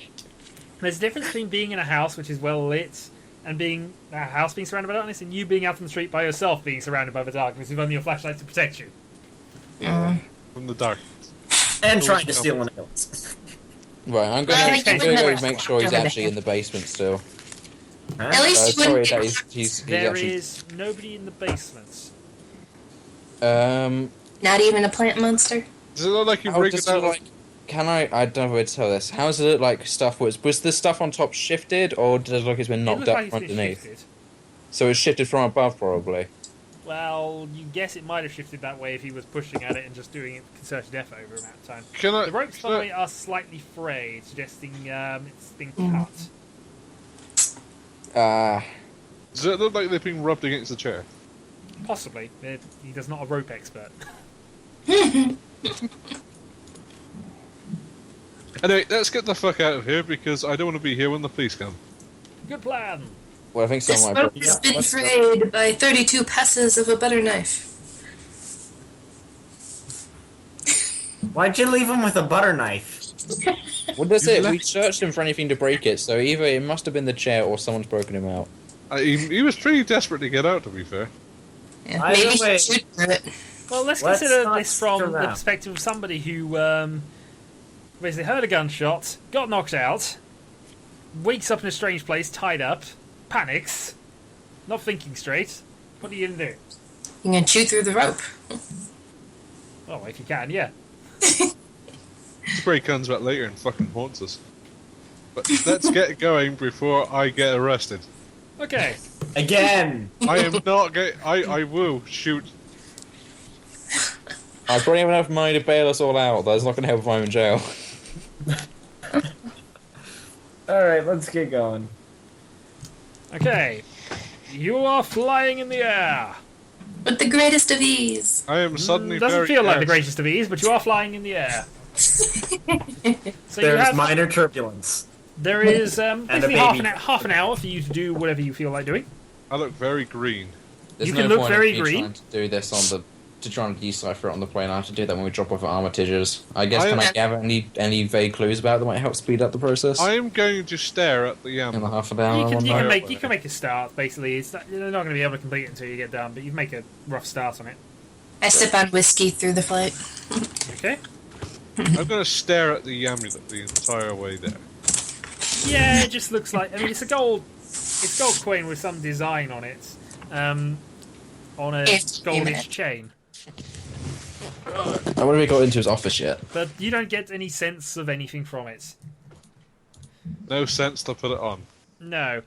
There's a difference between being in a house which is well lit and being a house being surrounded by darkness, and you being out on the street by yourself being surrounded by the darkness with only your flashlight to protect you. From the dark. and trying to steal an ambulance. Right, I'm Well, gonna you wouldn't go have make sure he's over there. actually in the basement still. At least you Sorry wouldn't that get he's There actually... is nobody in the basement. not even a plant monster. Does it look like you've How rigged does it it out? look like... Can I don't know where to tell this. How does it look like stuff was the stuff on top shifted, or does it look like it's been It knocked looks up like from it's been underneath? shifted. So it's shifted from above, probably. Well, you guess it might have shifted that way if he was pushing at it and just doing it concerted effort over a amount of time. Can I? The ropes, by can the I- way, are slightly frayed, suggesting it's been cut. Does it look like they've been rubbed against the chair? Possibly. He does not a rope expert. Anyway, let's get the fuck out of here because I don't want to be here when the police come. Good plan. Well, I think This some of my rope has been frayed by 32 passes of a butter knife. Why'd you leave him with a butter knife? Well, that's You it. We left- searched him for anything to break it, so either it must have been the chair or someone's broken him out. He was pretty desperate to get out, to be fair. Yeah, Either maybe way- shoot through it. Well, let's Let's consider not this from stick the around. perspective of somebody who basically heard a gunshot, got knocked out, wakes up in a strange place, tied up, panics, not thinking straight. What are you going to do? You can chew through the rope. Oh, if you can, yeah. Spray comes back later and fucking haunts us. But let's get going before I get arrested. Okay. Again! I am not going. I will shoot. I probably have enough money to bail us all out. That's not going to help if I'm in jail. Alright, let's get going. Okay. You are flying in the air. With the greatest of ease. I am suddenly Doesn't very feel like the arsed. greatest of ease, but you are flying in the air. So you There's have, minor turbulence. there is a basically baby. half an hour for you to do whatever you feel like doing. I look very green. There's You no can look point very in me green. trying to do this on the to try and decipher it on the plane. I have to do that when we drop off at Armitage's. I guess I can am- I gather any vague clues about it that might help speed up the process? I am going to stare at the In the yam. half an hour. You I can, wonder. you can make a start. Basically, you're not going to be able to complete it until you get done, but you can make a rough start on it. I sip on whiskey through the flight. Okay. I'm going to stare at the amulet the entire way there. Yeah, it just looks like. I mean, it's a gold coin with some design on it, on a It's goldish imminent. chain. I wonder if we got into his office yet. But you don't get any sense of anything from it. No sense to put it on. No.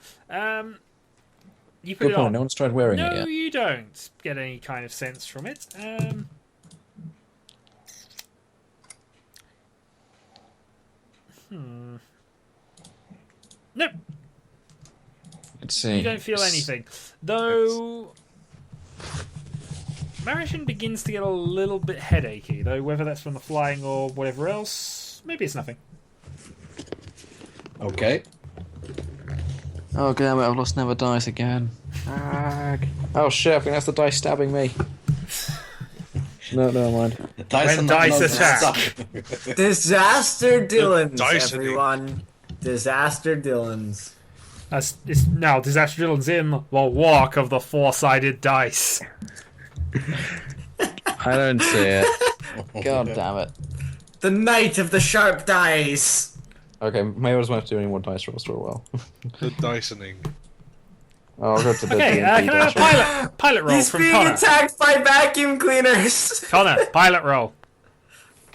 You put Good it point. on. No one's tried wearing it No, yet. you don't get any kind of sense from it. Nope, Let's see. you don't feel anything. Though, Marishan begins to get a little bit headachy, though whether that's from the flying or whatever else, maybe it's nothing. Okay. Oh damn it! I've lost Never Dice again. Oh shit! I think that's the dice stabbing me. No, never mind. The dice When are not dice known to attack. suck. Disaster Dillons, dice everyone. Disaster Dillons. It's now Disaster Dylan's in the walk of the four-sided dice. I don't see it. God damn it. The Knight of the Sharp Dice. Okay, maybe I just won't do any more dice rolls for a while. The Dysoning. Oh, I'll go to the Okay, D&D can I have dice a roll. pilot roll He's from being Connor? attacked by vacuum cleaners. Connor, pilot roll.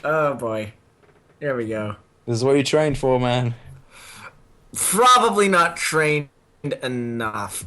Oh boy. Here we go. This is what you trained for, man. Probably not trained enough.